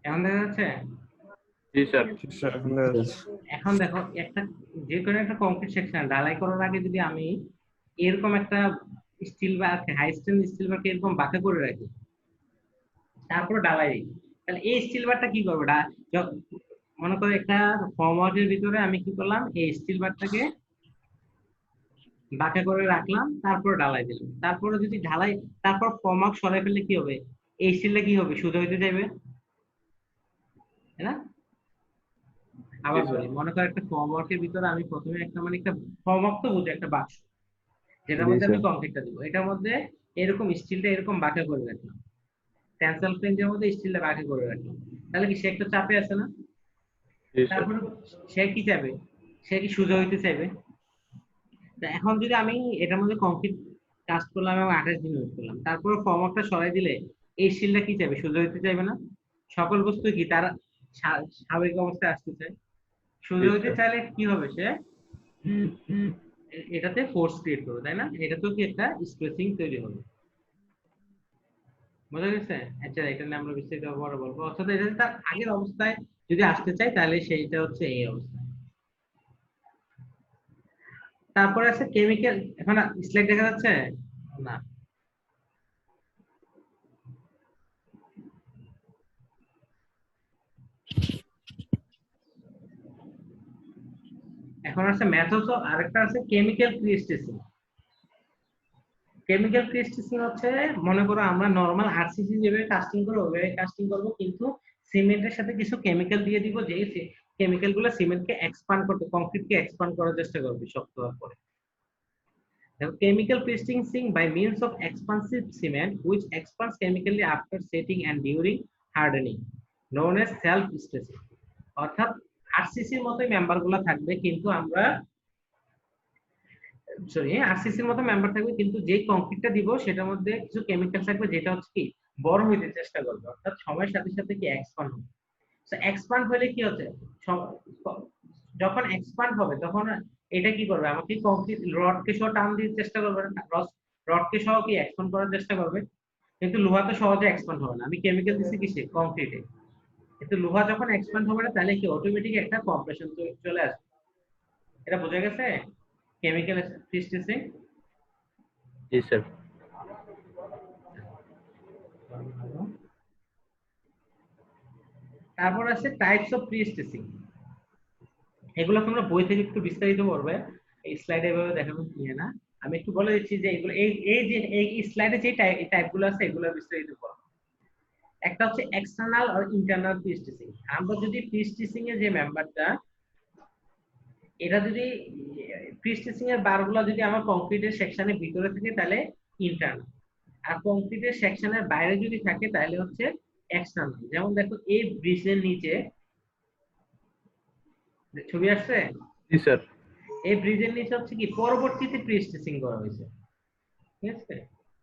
এখন দেখা যাচ্ছে? জি স্যার। এখন দেখো একটা যে কোনো একটা কংক্রিট সেকশন ঢালাই করার আগে যদি আমি এরকম একটা স্টিল বা হাই স্ট্রেংথ স্টিল বারকে এরকম বাঁকা করে রাখি, তারপর ঢালাই দিই, তাহলে এই স্টিল বারটা কি করবে, মনে করো একটা ফর্মওয়ার্কের ভিতরে আমি কি করলাম, এই স্টিল বারটাকে বাঁকা করে রাখলাম, তারপর ঢালাই দিলাম, তারপরে যদি ঢালাই তারপর ফর্মওয়ার্ক সরাই ফেললে কি হবে, এই স্টিলটা কি হবে, সোজা হইতে যাবে, তাই না? আবার বলি, মনে করো একটা ফর্মওয়ার্কের ভিতরে আমি প্রথমে একটা মানে একটা ফর্মওয়ার্ক তো বুঝে একটা বাক্স, যেটার মধ্যে আমি কংক্রিটটা দিব, এটার মধ্যে এরকম স্টিলটা এরকম বাঁকা করে রাখলাম, টেনসাইল ফ্লেঞ্জের মধ্যে স্টিলটা বাঁকা করে রাখলাম, তাহলে কি সে একটা চাপে আছে না? তারপর সে কি চাইবে, সে কি সোজা হইতে চাইবে। এখন যদি আমি এটার মধ্যে কংক্রিট কাজ করলাম এবং 28 দিন ওয়েট করলাম, তারপরে ফর্মওয়ার্কটা সরাই দিলে এই স্টিলটা কি চাইবে, সোজা হইতে চাইবে না? সকল বস্তু কি তার স্বাভাবিক অবস্থায় আসতে চায়, সোজা হইতে চাইলে কি হবে, সে এটাতে ফোর্স ক্রিয়েট করবে, তাই না? এটাতেও কি একটা স্পেসিং তৈরি হবে। বোঝা গেছে? আচ্ছা, এটা নিয়ে আমরা বিস্তারিত পরে বলবো। অর্থাৎ এটা তার আগের অবস্থায় যদি আসতে চাই তাহলে সেইটা হচ্ছে এই অবস্থা। তারপরে আছে কেমিক্যাল। এখন স্লাইড দেখা যাচ্ছে না? এখন আছে মেথডস অফ, আরেকটা আছে কেমিক্যাল ক্রিস্টেসিং। কেমিক্যাল ক্রিস্টেসিং হচ্ছে, মনে করো আমরা নরমাল আরসিসি যেভাবে কাস্টিং করবো ওইভাবে কাস্টিং করবো, কিন্তু সিমেন্টের সাথে কিছু কেমিক্যাল দিয়ে দিব, যে কেমিক্যাল গুলো সিমেন্টকে এক্সপান্ড করতে, কংক্রিটকে এক্সপান্ড করার চেষ্টা করবে শক্ত হওয়ার পরে। Chemical crystallizing by means of expansive cement which expands chemically after setting and during hardening, known as self stressing। অর্থাৎ আরসিসির মতোই মেম্বারগুলো থাকবে, কিন্তু আমরা আরসিসির মতো মেম্বার থাকবে, কিন্তু যে কংক্রিটটা দিব সেটার মধ্যে কিছু কেমিক্যাল থাকবে যেটা হচ্ছে কি বড় হইতে চেষ্টা করবে, অর্থাৎ সময়ের সাথে সাথে কি এক্সপান্ড হবে। সো এক্সপান্ড হলে কি হচ্ছে, যখন এক্সপান্ড হবে তখন এটা কি করবে, আমাকে কংক্রিট রডকে সহ টান দিতে চেষ্টা করবে, রডকে সহ কি এক্সপান্ড করার চেষ্টা করবে, কিন্তু লোহা তো সহজে এক্সপান্ড হবে না। আমি কেমিক্যাল দিচ্ছি কিসে, কংক্রিটে, কিন্তু লোহা যখন এক্সপান্ড হবে না তাহলে কি অটোমেটিক একটা কম্প্রেশন চলে আসবে। এটা বোঝা গেছে কেমিক্যাল ক্রিস্টেসিং? জি স্যার। তারপর আছে টাইপস অফ প্রি-স্ট্রেসিং। এগুলো তোমরা বই থেকে একটু বিস্তারিত পড়বে, এই স্লাইডে এভাবে দেখানো নিয়ে না। আমি একটু বলে দিচ্ছি যে এগুলো এই যে এই স্লাইডে যে টাইপগুলো আছে এগুলো বিস্তারিত পড়ো। একটা হচ্ছে এক্সটার্নাল আর ইন্টারনাল প্রি-স্ট্রেসিং। আমরা যদি প্রি-স্ট্রেসিং এর যে মেম্বারটা, এটা যদি প্রি-স্ট্রেসিং এর বারগুলো যদি আমার কংক্রিটের সেকশনের ভিতরে থাকে তাহলে ইন্টারনাল, আর কংক্রিটের সেকশনের বাইরে যদি থাকে তাহলে হচ্ছে এক্সটার্নাল। যেমন দেখো এই ব্রিজের নিচে ছবি আসছে, জি স্যার। এই ব্রিজের নিচে হচ্ছে কি পরবর্তীতে প্রি-স্ট্রেসিং করা হয়েছে, ঠিক আছে?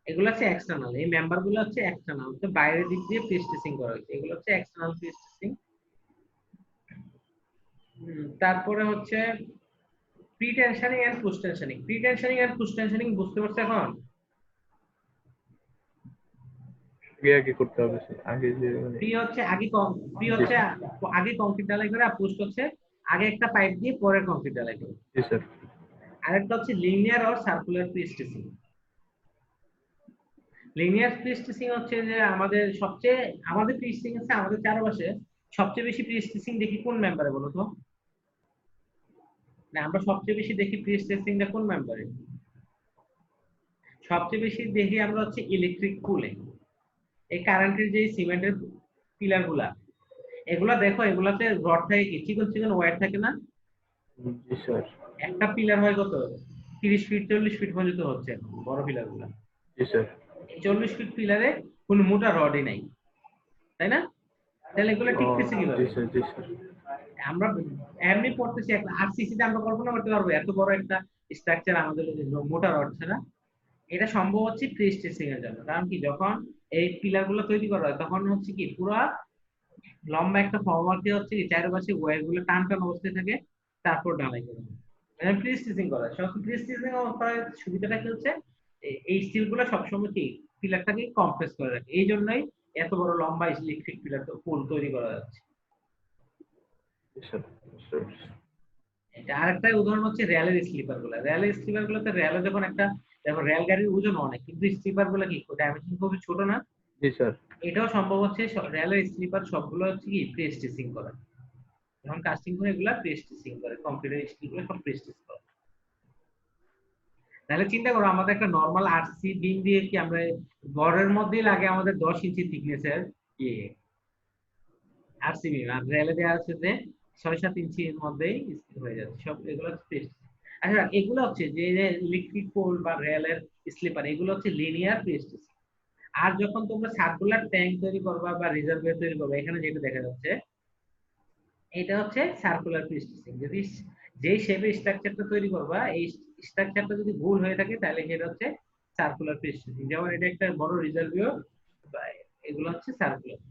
এগুলো হচ্ছে এক্সটার্নাল, এই মেম্বার গুলো হচ্ছে এক্সটার্নাল, হচ্ছে বাইরের দিক দিয়ে প্রি-স্ট্রেসিং করা হয়েছে, এগুলো হচ্ছে এক্সটার্নাল প্রি-স্ট্রেসিং। তারপরে হচ্ছে pre tensioning and post tensioning. Pre tensioning and post tensioning বুঝতে পারছো এখন? আগে করতে হবে স্যার, আগে যে প্রি হচ্ছে প্রি হচ্ছে আগে কংক্রিট ঢালাই করে, আর পোস্ট হচ্ছে আগে একটা পাইপ দিয়ে পরে কংক্রিট ঢালাই করে। জি স্যার। আরেকটা হচ্ছে লিনিয়ার আর সার্কুলার প্রি-স্ট্রেসিং। লিনিয়ার প্রি-স্ট্রেসিং হচ্ছে যে আমাদের প্রি-স্ট্রেসিং আছে আমাদের চারপাশে সবচেয়ে বেশি প্রি-স্ট্রেসিং দেখি কোন মেম্বারে বলো তো? না, আমরা সবচেয়ে বেশি দেখি প্রি-স্ট্রেসিংটা কোন মেম্বারে? সবচেয়ে বেশি দেখি আমরা হচ্ছে ইলেকট্রিক পুলে, এই কারেন্টের যে সিমেন্টের পিলার গুলা, এগুলা দেখো, এগুলাতে রড থাকে কি চিকন চিকন ওয়্যার থাকে না? জি স্যার। একটা পিলার হয় কত 30 ফিট 40 ফিট পর্যন্ত হচ্ছে এখন বড় পিলার গুলা। জি স্যার। 40 ফিট পিলারে কোনো মোটা রডই নাই, তাই না? তাহলে এগুলো টিকতেছে জি কিভাবে? স্যার। জি স্যার। আমরা এমনি পড়তেছি, একটা আরসিসি তে আমরা কল্পনা করতে পারবো এত বড় একটা স্ট্রাকচার আমাদের মোটা রড ছাড়া? এটা সম্ভব হচ্ছে প্রি-স্ট্রেসিং এর জন্য। কারণ কি যখন এই পিলার গুলো তৈরি করা হয় তখন হচ্ছে কি পুরো লম্বা একটা ফর্মওয়ার্ক দিয়ে হচ্ছে কি চারপাশে ওয়্যার গুলো টান টান অবস্থায় থাকে, তারপর ঢালাই করা হয়। মানে প্রি-স্ট্রেসিং করা হয়। সব প্রি-স্ট্রেসিং করার সুবিধাটা কি হচ্ছে, এই স্টিল গুলো সবসময় কি পিলারটাকে কম্প্রেস করে রাখে, এই জন্যই এত বড় লম্বা ইলেকট্রিক পিলার পুল তৈরি করা যাচ্ছে। জি স্যার। স্যার। আরেকটা উদাহরণ হচ্ছে রেলের স্লিপার গুলা। রেলের স্লিপার গুলোতে রেলে যখন একটা, দেখো রেল গাড়ির ওজন অনেক, কিন্তু স্লিপার গুলো কি ডাইমেনশন খুবই ছোট না? জি স্যার। এটাও সম্ভব হচ্ছে রেলের স্লিপার সবগুলো হচ্ছে কি প্রি-স্ট্রেসিং করা, যখন কাস্টিং করে এগুলা প্রি-স্ট্রেসিং করে, কম্পিউটার স্টিলগুলো সব প্রি-স্ট্রেস করে। তাহলে চিন্তা করো আমাদের একটা নরমাল আরসি বিম দিয়ে কি আমরা ঘরের মধ্যেই লাগে আমাদের 10 ইঞ্চি থিকনেসের ইয়ে আরসি বিম, আর রেলে দেওয়া আছে যে 6-7 ইঞ্চির মধ্যেই হয়ে যাচ্ছে সব, এগুলো হচ্ছে। আচ্ছা, এগুলো হচ্ছে যে ইলেকট্রিক পোল বা রেলের স্লিপার, এগুলো হচ্ছে লিনিয়ার প্রি-স্ট্রেসিং। আর যখন তোমরা সার্কুলার ট্যাঙ্ক তৈরি করবা বা রিজার্ভয়ার তৈরি করবা, এখানে যেটা দেখা যাচ্ছে এটা হচ্ছে সার্কুলার প্রি-স্ট্রেসিং। যদি যেই শেপে স্ট্রাকচারটা তৈরি করবা এই স্ট্রাকচারটা যদি ভুল হয়ে থাকে তাহলে সেটা হচ্ছে সার্কুলার প্রি-স্ট্রেসিং। যেমন এটা একটা বড় রিজার্ভয়ার, এগুলো হচ্ছে সার্কুলার।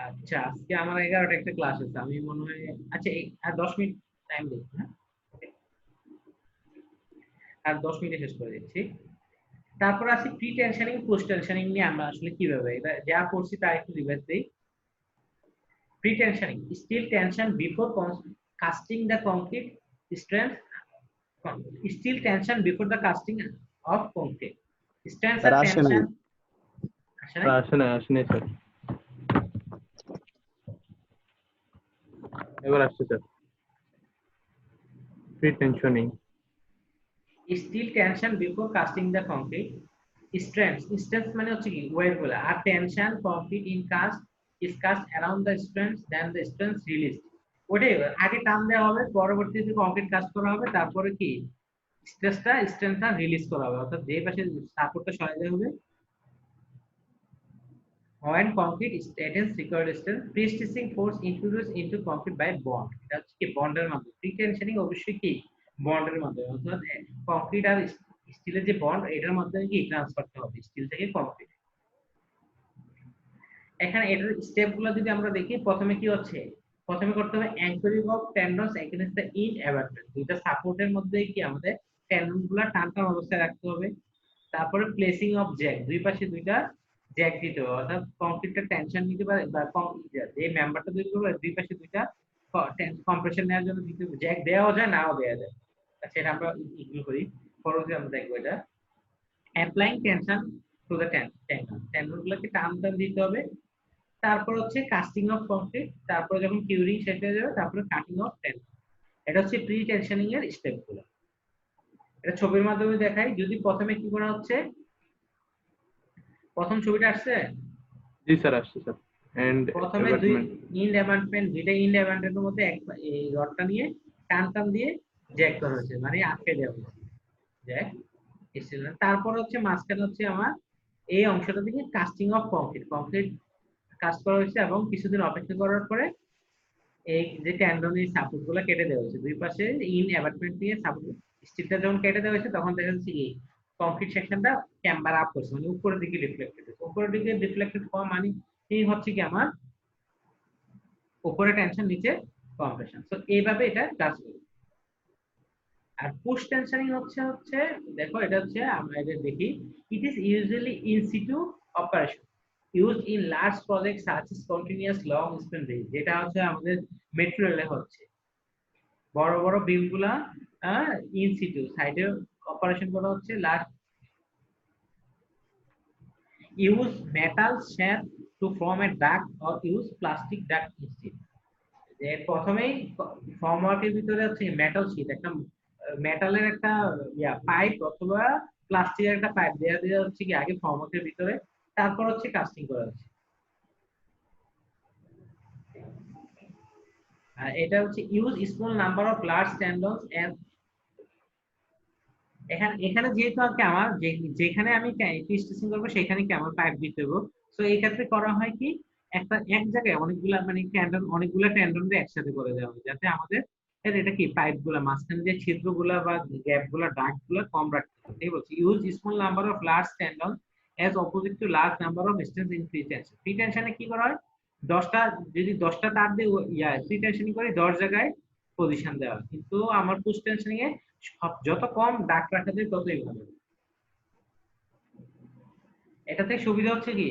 আচ্ছা, আজকে আমার 11টা একটা ক্লাস আছে, আমি মনে হয় আচ্ছা আর 10 মিনিট টাইম দেখি না। ওকে, আর 10 মিনিটে শেষ করে দিচ্ছি। তারপর আছে প্রি টেনশনিং পোস্ট টেনশনিং নিয়ে আমরা আসলে কিভাবে এটা যা পড়ছি তা একটু রিভাইজ দেই। Pretensioning steel tension before casting the concrete strength, steel tension before the casting of concrete strength are tension. আসে নাই স্যার, এবার আসছে sir. Pretensioning steel tension before casting the concrete strength, strength মানে হচ্ছে কি weight বলে, are tension concrete in cast is cast around the strength, then the strength released. ওটাই আগে টান দেওয়া হবে, পরবর্তীতে কংক্রিট কাস্ট করা হবে, তারপরে কি স্ট্রেংথটা রিলিজ করা হবে, অর্থাৎ যে পাশে সাপোর্টটা সরাই দেওয়া হবে। When concrete strengthens required strength, pre-stressing force introduced into concrete by bond. এটা হচ্ছে কি বন্ডের মাধ্যমে। প্রি টেনশনিং অবশ্যই কি বন্ডের মাধ্যমে, অর্থাৎ কংক্রিট আর স্টিলের যে বন্ড এটার মাধ্যমে কি ট্রান্সফারটা হবে স্টিল থেকে কংক্রিট। এখানে এটার স্টেপগুলো যদি আমরা দেখি, প্রথমে কি হচ্ছে, প্রথমে করতে হবে anchoring of tendons against the in abutment, দুইটা সাপোর্টের মধ্যে কি আমাদের টেন্ডনগুলো টান অবস্থায় রাখতে হবে। তারপরে প্লেসিং অফ জ্যাক, দুই পাশে দুইটা জ্যাক দিতে হবে, অর্থাৎ কংক্রিটটা টেনশন নিতে পারে বা যে মেম্বারটা তৈরি করবে দুই পাশে দুইটা কম্প্রেশন নেওয়ার জন্য দিতে হবে। জ্যাক দেওয়া যায় নাও দেওয়া যায়, সেটা আমরা ইগনোর করি, পরবর্তীতে আমরা দেখবো এটা। অ্যাপ্লাইং টেনশন টু দ্য টেন্ডনগুলোকে টান দিতে হবে। তারপর হচ্ছে কাস্টিং অফ কংক্রিট, তারপর যখন কিউরিং শেষ হয়ে যাবে তারপরে কাটিং অফ টেন্ডন। এটা হচ্ছে প্রি টেনশনিং এর স্টেপগুলো। এটা ছবির মাধ্যমে দেখাই। যদি প্রথমে কি করা হচ্ছে, প্রথম ছবিটা আসছে, জি স্যার আসছে স্যার। এন্ড প্রথমে দুই ইন্ড অ্যাবাটমেন্ট, দুইটা ইন্ড অ্যাবাটমেন্টের মধ্যে এই রডটা নিয়ে টান দিয়ে জ্যাক করা হয়েছে, মানে আটকে দেওয়া হয়েছে জ্যাক স্টিল। তারপর হচ্ছে মাঝখানে হচ্ছে আমার এই অংশটা থেকে কাস্টিং অফ কংক্রিট কাজ করা হয়েছে, এবং কিছুদিন অপেক্ষা করার পরে এই যে টেন্ডনের সাপোর্টগুলো কেটে দেওয়া হয়েছে, দুই পাশে ইন অ্যাবাটমেন্ট দিয়ে সাপোর্ট স্টিলটা যখন কেটে দেওয়া হয়েছে তখন দেখা যাচ্ছে এই কংক্রিট সেকশনটা ক্যাম্বার আপ করছে, মানে উপরের দিকে রিফ্লেক্টেড হচ্ছে। উপরের দিকে রিফ্লেক্টেড হওয়া মানে এই হচ্ছে কি আমার উপরে টেনশন নিচে কম্প্রেশন। সো এইভাবে এটা কাজ করে। আর পোস্ট টেনশনিং হচ্ছে দেখো এটা হচ্ছে আমরা এটা দেখি, it is usually in situ operation used in large projects such as continuous long span bridge, যেটা হচ্ছে আমাদের মেট্রো রেলে হচ্ছে বড় বড় বিমগুলা ইন সিটু সাইডে অপারেশন করা হচ্ছে। Large use metal shaft to form a duct or use plastic duct instead. যে প্রথমেই ফর্মওয়ার্কের ভিতরে হচ্ছে মেটাল শীট, একটা মেটালের একটা পাইপ অথবা প্লাস্টিকের একটা পাইপ দেওয়া হচ্ছে কি আগে ফর্মওয়ার্কের ভিতরে, তারপর হচ্ছে কাস্টিং করা হচ্ছে। এটা হচ্ছে use small number of large tendons and এখানে যেহেতু আমার যেখানে আমি স্টিচিং করব সেখানে কি আমার পাইপ দিতে হবে। সো এই ক্ষেত্রে করা হয় কি এক জায়গায় অনেকগুলা মানে অনেকগুলা টেন্ডন একসাথে করে দেওয়া হয়, যাতে আমাদের এটা কি পাইপগুলা মাঝখানে যে ছিদ্রগুলা বা গ্যাপগুলা ডাক্টগুলা কম রাখতে হবে। ঠিক আছে, use small number of large tendons as opposite to large number of strands in free tension. Free tension এ কি করা হয়, 10টা যদি 10টা তার দিয়ে free tension করে 10 জায়গায় পজিশন দেওয়া হয়, কিন্তু আমার পোস্ট টেনশনিং এ যত কম দাগ রাখা যায় ততই ভালো। এটাতে সুবিধা হচ্ছে কি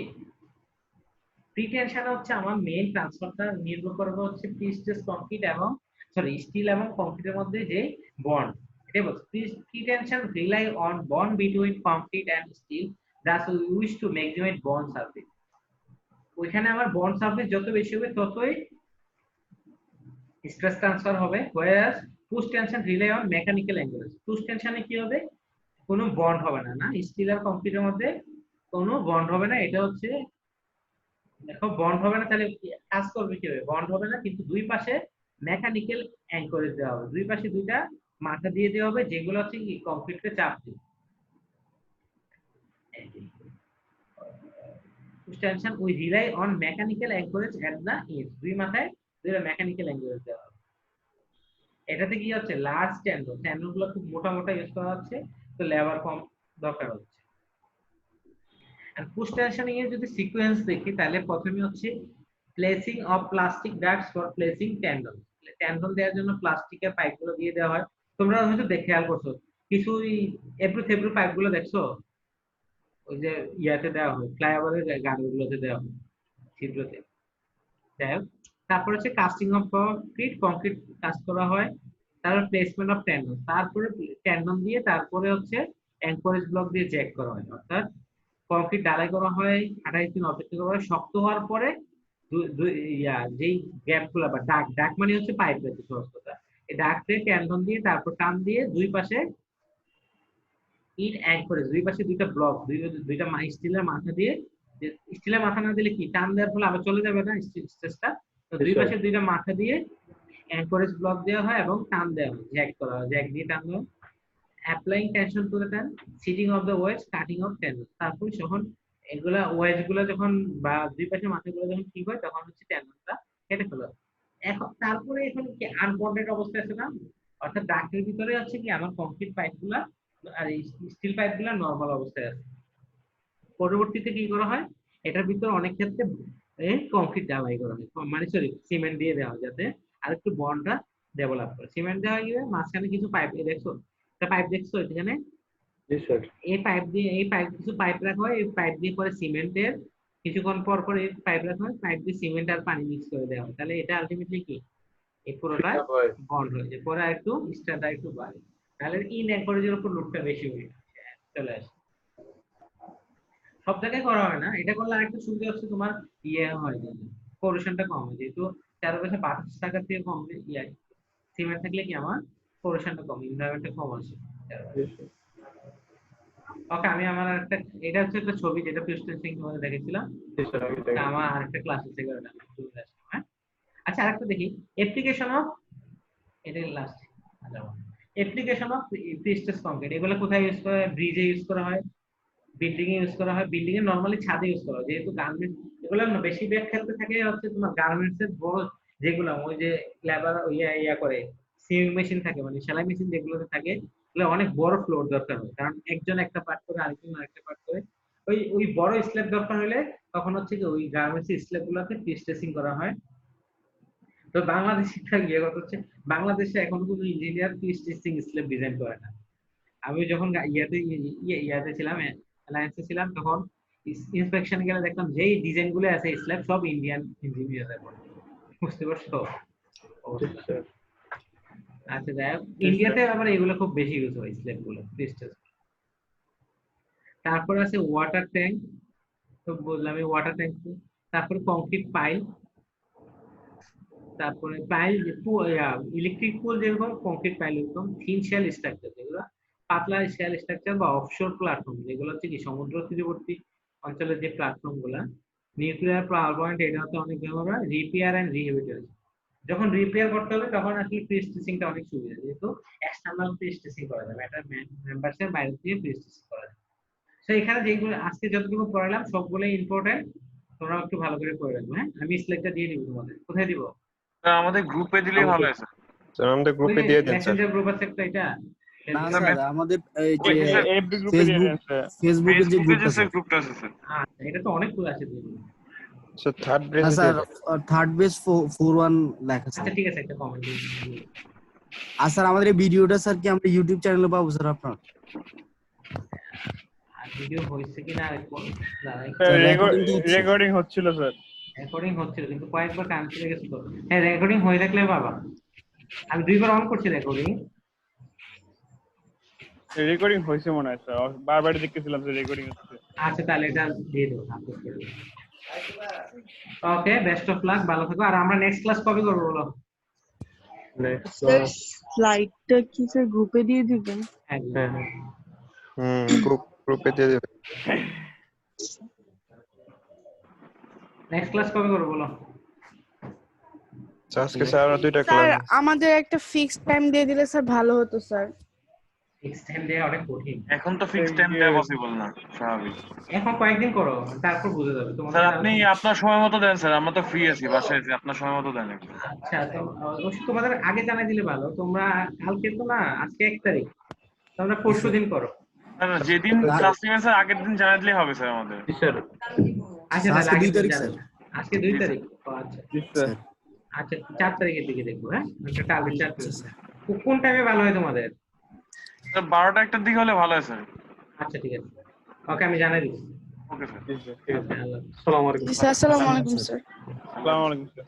প্রি টেনশন হচ্ছে আমার মেইন ট্রান্সফারটা নির্ভর করবে হচ্ছে প্রি স্ট্রেস কংক্রিট এবং স্টিল এবং কংক্রিটের মধ্যে যে বন্ড, এটা বলছে pre tension rely on bond between concrete and steel thus we wish to maximize bond surface. ওইখানে আমার বন্ড সারফেস যত বেশি হবে ততই স্ট্রেস ট্রান্সফার হবে, whereas push tension rely on mechanical angles. push tension এ কি হবে, কোনো বন্ড হবে না স্টিল আর কংক্রিটের মধ্যে কোনো বন্ড হবে না। এটা হচ্ছে দেখো বন্ড হবে না, তাহলে কাজ করবে কি হবে, বন্ড হবে না, কিন্তু দুই পাশে মেকানিক্যাল অ্যাঙ্করেজ দেওয়া হবে, দুই পাশে দুইটা মাথা দিয়ে দেওয়া হবে যেগুলো হচ্ছে কি কংক্রিটকে চাপ দিবে। Push tension we rely on mechanical anchorage at the edge, দুই মাথায় দুইটা মেকানিক্যাল অ্যাঙ্করেজ দেওয়া হবে। এটাতে কি হচ্ছে লার্জ টেন্ডনগুলো খুব মোটা ইউজ করা হচ্ছে, তো লেবার কম দরকার হচ্ছে। আর পুশ টেনশনিং এর যদি সিকোয়েন্স দেখি তাহলে প্রথমে হচ্ছে placing of plastic ducts for placing tendon, tendon দেওয়ার জন্য প্লাস্টিকের পাইপগুলো দিয়ে দেওয়া হয়। তোমরা হয়তো খেয়াল করছো কিছু এবড়ো থেবড়ো পাইপগুলো দেখছো, ওই যে ইয়াতে দেওয়া হয় ফ্লাইওভারের গাড়িগুলোতে দেওয়া হয় ছিদ্রতে। যাই হোক, তারপর হচ্ছে casting of concrete, concrete cast করা হয়। তারপর প্লেসমেন্ট অফ টেন্ডন, তারপরে টেন্ডন দিয়ে তারপরে হচ্ছে অ্যাঙ্করেজ ব্লক দিয়ে জ্যাক করা হয়। অর্থাৎ কংক্রিট ঢালাই করা হয় 28 দিন অপেক্ষা করা হয়, শক্ত হওয়ার পরে যেই গ্যাপ গুলা বা ডাক, ডাক মানে হচ্ছে পাইপ রয়েছে সহজতা, এই ডাক দিয়ে টেন্ডন দিয়ে তারপর টান দিয়ে দুই পাশে ইট অ্যাঙ্করেজ, দুই পাশে দুইটা ব্লক, দুইটা স্টিলের মাথা দিয়ে, স্টিলের মাথা না দিলে কি টান দেওয়ার ফলে আবার চলে যাবে না স্ট্রেসটা, তো দুই পাশে দুইটা মাথা দিয়ে অ্যাঙ্করেজ ব্লক দেওয়া হয় এবং টান দেওয়া হয়, জ্যাক করা হয়, জ্যাক দিয়ে টান দেওয়া। Applying tension to the tendon, seating of the wedge, cutting of tendon. তারপর যখন এগুলা ওয়েজ গুলা যখন বা দুই পাশে মাথাগুলো যখন ঠিক হয় তখন হচ্ছে টেন্ডনটা কেটে ফেলা হয়। এখন তারপরে এখন কি আনবন্ডেড অবস্থায় আছে না, অর্থাৎ ডাক্টের ভিতরে আছে কি আমার কংক্রিট পাইপগুলা আর স্টিল পাইপগুলা নরমাল অবস্থায় আছে। পরবর্তীতে কি করা হয়, এটার ভিতরে অনেক ক্ষেত্রে কংক্রিট ঢালাই করা হয়, মানে সরি সিমেন্ট দিয়ে দেওয়া হয় যাতে আরেকটু বন্ডটা ডেভেলপ করে। সিমেন্ট দেওয়া গিয়ে মাঝখানে কিছু পাইপ দেখছো, একটা পাইপ দেখছো এখানে, এই পাইপ দিয়ে কিছু পাইপ রাখা হয়, এই পাইপ দিয়ে পরে সিমেন্টের কিছুক্ষণ পর পর এই পাইপ রাখা হয়, পাইপ দিয়ে সিমেন্ট আর পানি মিক্স করে দেওয়া হয়, তাহলে এটা আলটিমেটলি কি এই পুরোটা বন্ড হয়ে যায়, পরে একটু স্ট্যান্ডার্ড একটু বাড়ে, তাহলে ইন অ্যাঙ্করেজের উপর লোডটা বেশি হয়ে চলে আসে। সব জায়গায় করা হয় না, এটা করলে আরেকটা সুবিধা হচ্ছে তোমার ইয়ে হয় পলিউশনটা কম হয়, যেহেতু চারপাশে বাতাস থাকার থেকে কম ইয়ে সিমেন্ট থাকলে কি আমার পলিউশনটা কম, এনভায়রনমেন্টটা কম আসে। ওকে, আমি আমার একটা, এটা হচ্ছে একটা ছবি যেটা পিস্টন সিং তোমাদের দেখেছিলাম, আমার আরেকটা ক্লাস আছে করে না। হ্যাঁ, আচ্ছা আরেকটা দেখি, অ্যাপ্লিকেশন অফ, এটা last application of prestressed concrete, এগুলো কোথায় ইউজ করা হয়? ব্রিজে ইউজ করা হয়, বিল্ডিং এ ইউজ করা হয়, বিল্ডিং এ নরমালি ছাদে ইউজ করা হয়, যেহেতু গার্মেন্টস এগুলো না বেশিরভাগ ক্ষেত্রে থাকে হচ্ছে তোমার গার্মেন্টস এর বড় যেগুলো ওই যে লেবার ইয়া করে সিউইং মেশিন থাকে, মানে সেলাই মেশিন যেগুলোতে থাকে, এগুলো অনেক বড় ফ্লোর দরকার হয়, কারণ একজন একটা পার্ট করে আরেকজন আরেকটা পার্ট করে, ওই বড় স্ল্যাব দরকার হলে তখন হচ্ছে কি ওই গার্মেন্টস স্ল্যাব গুলোতে প্রিস্টেসিং করা হয়। তো বাংলাদেশে গিয়ে কথা হচ্ছে বাংলাদেশে এখন কোনো ইঞ্জিনিয়ার প্রিস্টেসিং স্ল্যাব ডিজাইন করে না। আমি যখন ইয়াতে ছিলাম, অ্যালায়েন্সে ছিলাম, তখন ইন্সপেকশনে গেলে দেখলাম যেই ডিজাইন গুলো আছে স্ল্যাব সব ইন্ডিয়ান ইঞ্জিনিয়াররা করে, বুঝতে পারছো? আচ্ছা দেখ, ইন্ডিয়াতে আবার এগুলো খুব বেশি ইউজ হয় স্ল্যাব গুলো প্রিস্টেস। তারপর আছে ওয়াটার ট্যাঙ্ক, তো বললাম এই ওয়াটার ট্যাঙ্ক, তারপর কংক্রিট পাইল, তারপরে পাইল ইলেকট্রিক পোল যেরকম কংক্রিট পাইল এরকম, থিন শেল স্ট্রাকচার যেগুলো পাতলা শেল স্ট্রাকচার বা অফশোর প্ল্যাটফর্ম যেগুলো হচ্ছে কি সমুদ্র তীরবর্তী অঞ্চলের যে প্ল্যাটফর্ম গুলা, নিউক্লিয়ার পাওয়ার পয়েন্ট, এটা হচ্ছে অনেক ব্যবহার হয়। রিপেয়ার এন্ড রিহ্যাবিলিটেশন, যখন রিপেয়ার করতে হবে তখন আসলে প্রিস্টেসিংটা অনেক সুবিধা, যেহেতু এক্সটার্নাল প্রিস্টেসিং করা যাবে, এটা মেম্বারসের বাইরে থেকে প্রিস্টেসিং করা যাবে। তো এখানে যেগুলো আজকে যতটুকু পড়ালাম সবগুলো ইম্পর্টেন্ট, তোমরা একটু ভালো করে পড়ে রাখবে। হ্যাঁ, আমি স্লাইডটা দিয়ে দিব তোমাদের, কোথায় দিব? আমাদের গ্রুপে দিলেই ভালো হয় স্যার আমাদের গ্রুপে দিয়ে দেন স্যার। মেসেঞ্জার গ্রুপ আছে একটা, এটা না স্যার, আমাদের এই যে এফবি গ্রুপে দিয়ে দেন স্যার। ফেসবুকের যে গ্রুপ আছে গ্রুপটা আছে স্যার। আচ্ছা, এটা তো অনেকগুলো আছে। স্যার থার্ড ব্রেস হ্যাঁ স্যার, থার্ড বেস 41 লেখা আছে। আচ্ছা ঠিক আছে, একটা কমেন্ট দিন। আর স্যার আমাদের এই ভিডিওটা স্যার কি আমরা ইউটিউব চ্যানেলে পাবো স্যার আপনার? আর ভিডিও হইছে কিনা রেকর্ডিং হচ্ছিল স্যার। রেকর্ডিং হচ্ছিল কিন্তু কয়েকবার ক্যান্সেল হয়ে গেছে তো। হ্যাঁ, রেকর্ডিং হয়ে থাকলে বাবা, আমি দুইবার অন করছি রেকর্ডিং। রেকর্ডিং হয়েছে মনে হয় স্যার, বারবার দেখতেছিলাম যে রেকর্ডিং হচ্ছে। আচ্ছা তাহলে এটা দিয়ে দেবো। ওকে, বেস্ট অফ লাক, ভালো থাকো। আর আমরা নেক্সট ক্লাস কবে করবো বলো? স্যার স্লাইডটা কি স্যার গ্রুপে দিয়ে দিবেন? হ্যাঁ, গ্রুপে দিয়ে দেবেন। নেক্সট ক্লাস কবে করবো বলো? আজকে স্যার আর দুইটা স্যার ক্লাস। আমাদের একটা ফিক্সড টাইম দিয়ে দিলে স্যার ভালো হতো স্যার। ফিক্স টাইম দেওয়া অনেক কঠিন। এখন তো ফিক্স টাইম দেওয়া পসিবল না, স্বাভাবিক। এখন কয়েকদিন করো, তারপর বুঝে যাবে তোমার। স্যার আপনি আপনার সময় মতো দেন স্যার, আমরা তো ফ্রি আছি বাসায়, আপনার সময় মতো দেন একটু। আচ্ছা, তো অবশ্যই তোমাদের আগে জানাই দিলে ভালো। তোমরা কালকে তো না, আজকে 1 তারিখ, তোমরা পরশু দিন করো। না, যেদিন ক্লাস নেবেন স্যার আগের দিন জানাই দিলেই হবে স্যার আমাদের। আচ্ছা, তাহলে আজকে 2 তারিখ স্যার। আজকে 2 তারিখ। আচ্ছা জি স্যার। আচ্ছা 4 তারিখের দিকে দেখবো। হ্যাঁ একটা টার্গেট 4 তারিখ। কোন টাইমে ভালো হয় তোমাদের? স্যার 12টা একটার দিকে হলে ভালো হয় স্যার। আচ্ছা ঠিক আছে, ওকে আমি জানাই দিচ্ছি। Okay sir. ঠিক আছে, ঠিক আছে। আল্লাহ হাফেজ। আসসালামু আলাইকুম। জি স্যার, আসসালামু আলাইকুম স্যার। আসসালামু আলাইকুম স্যার।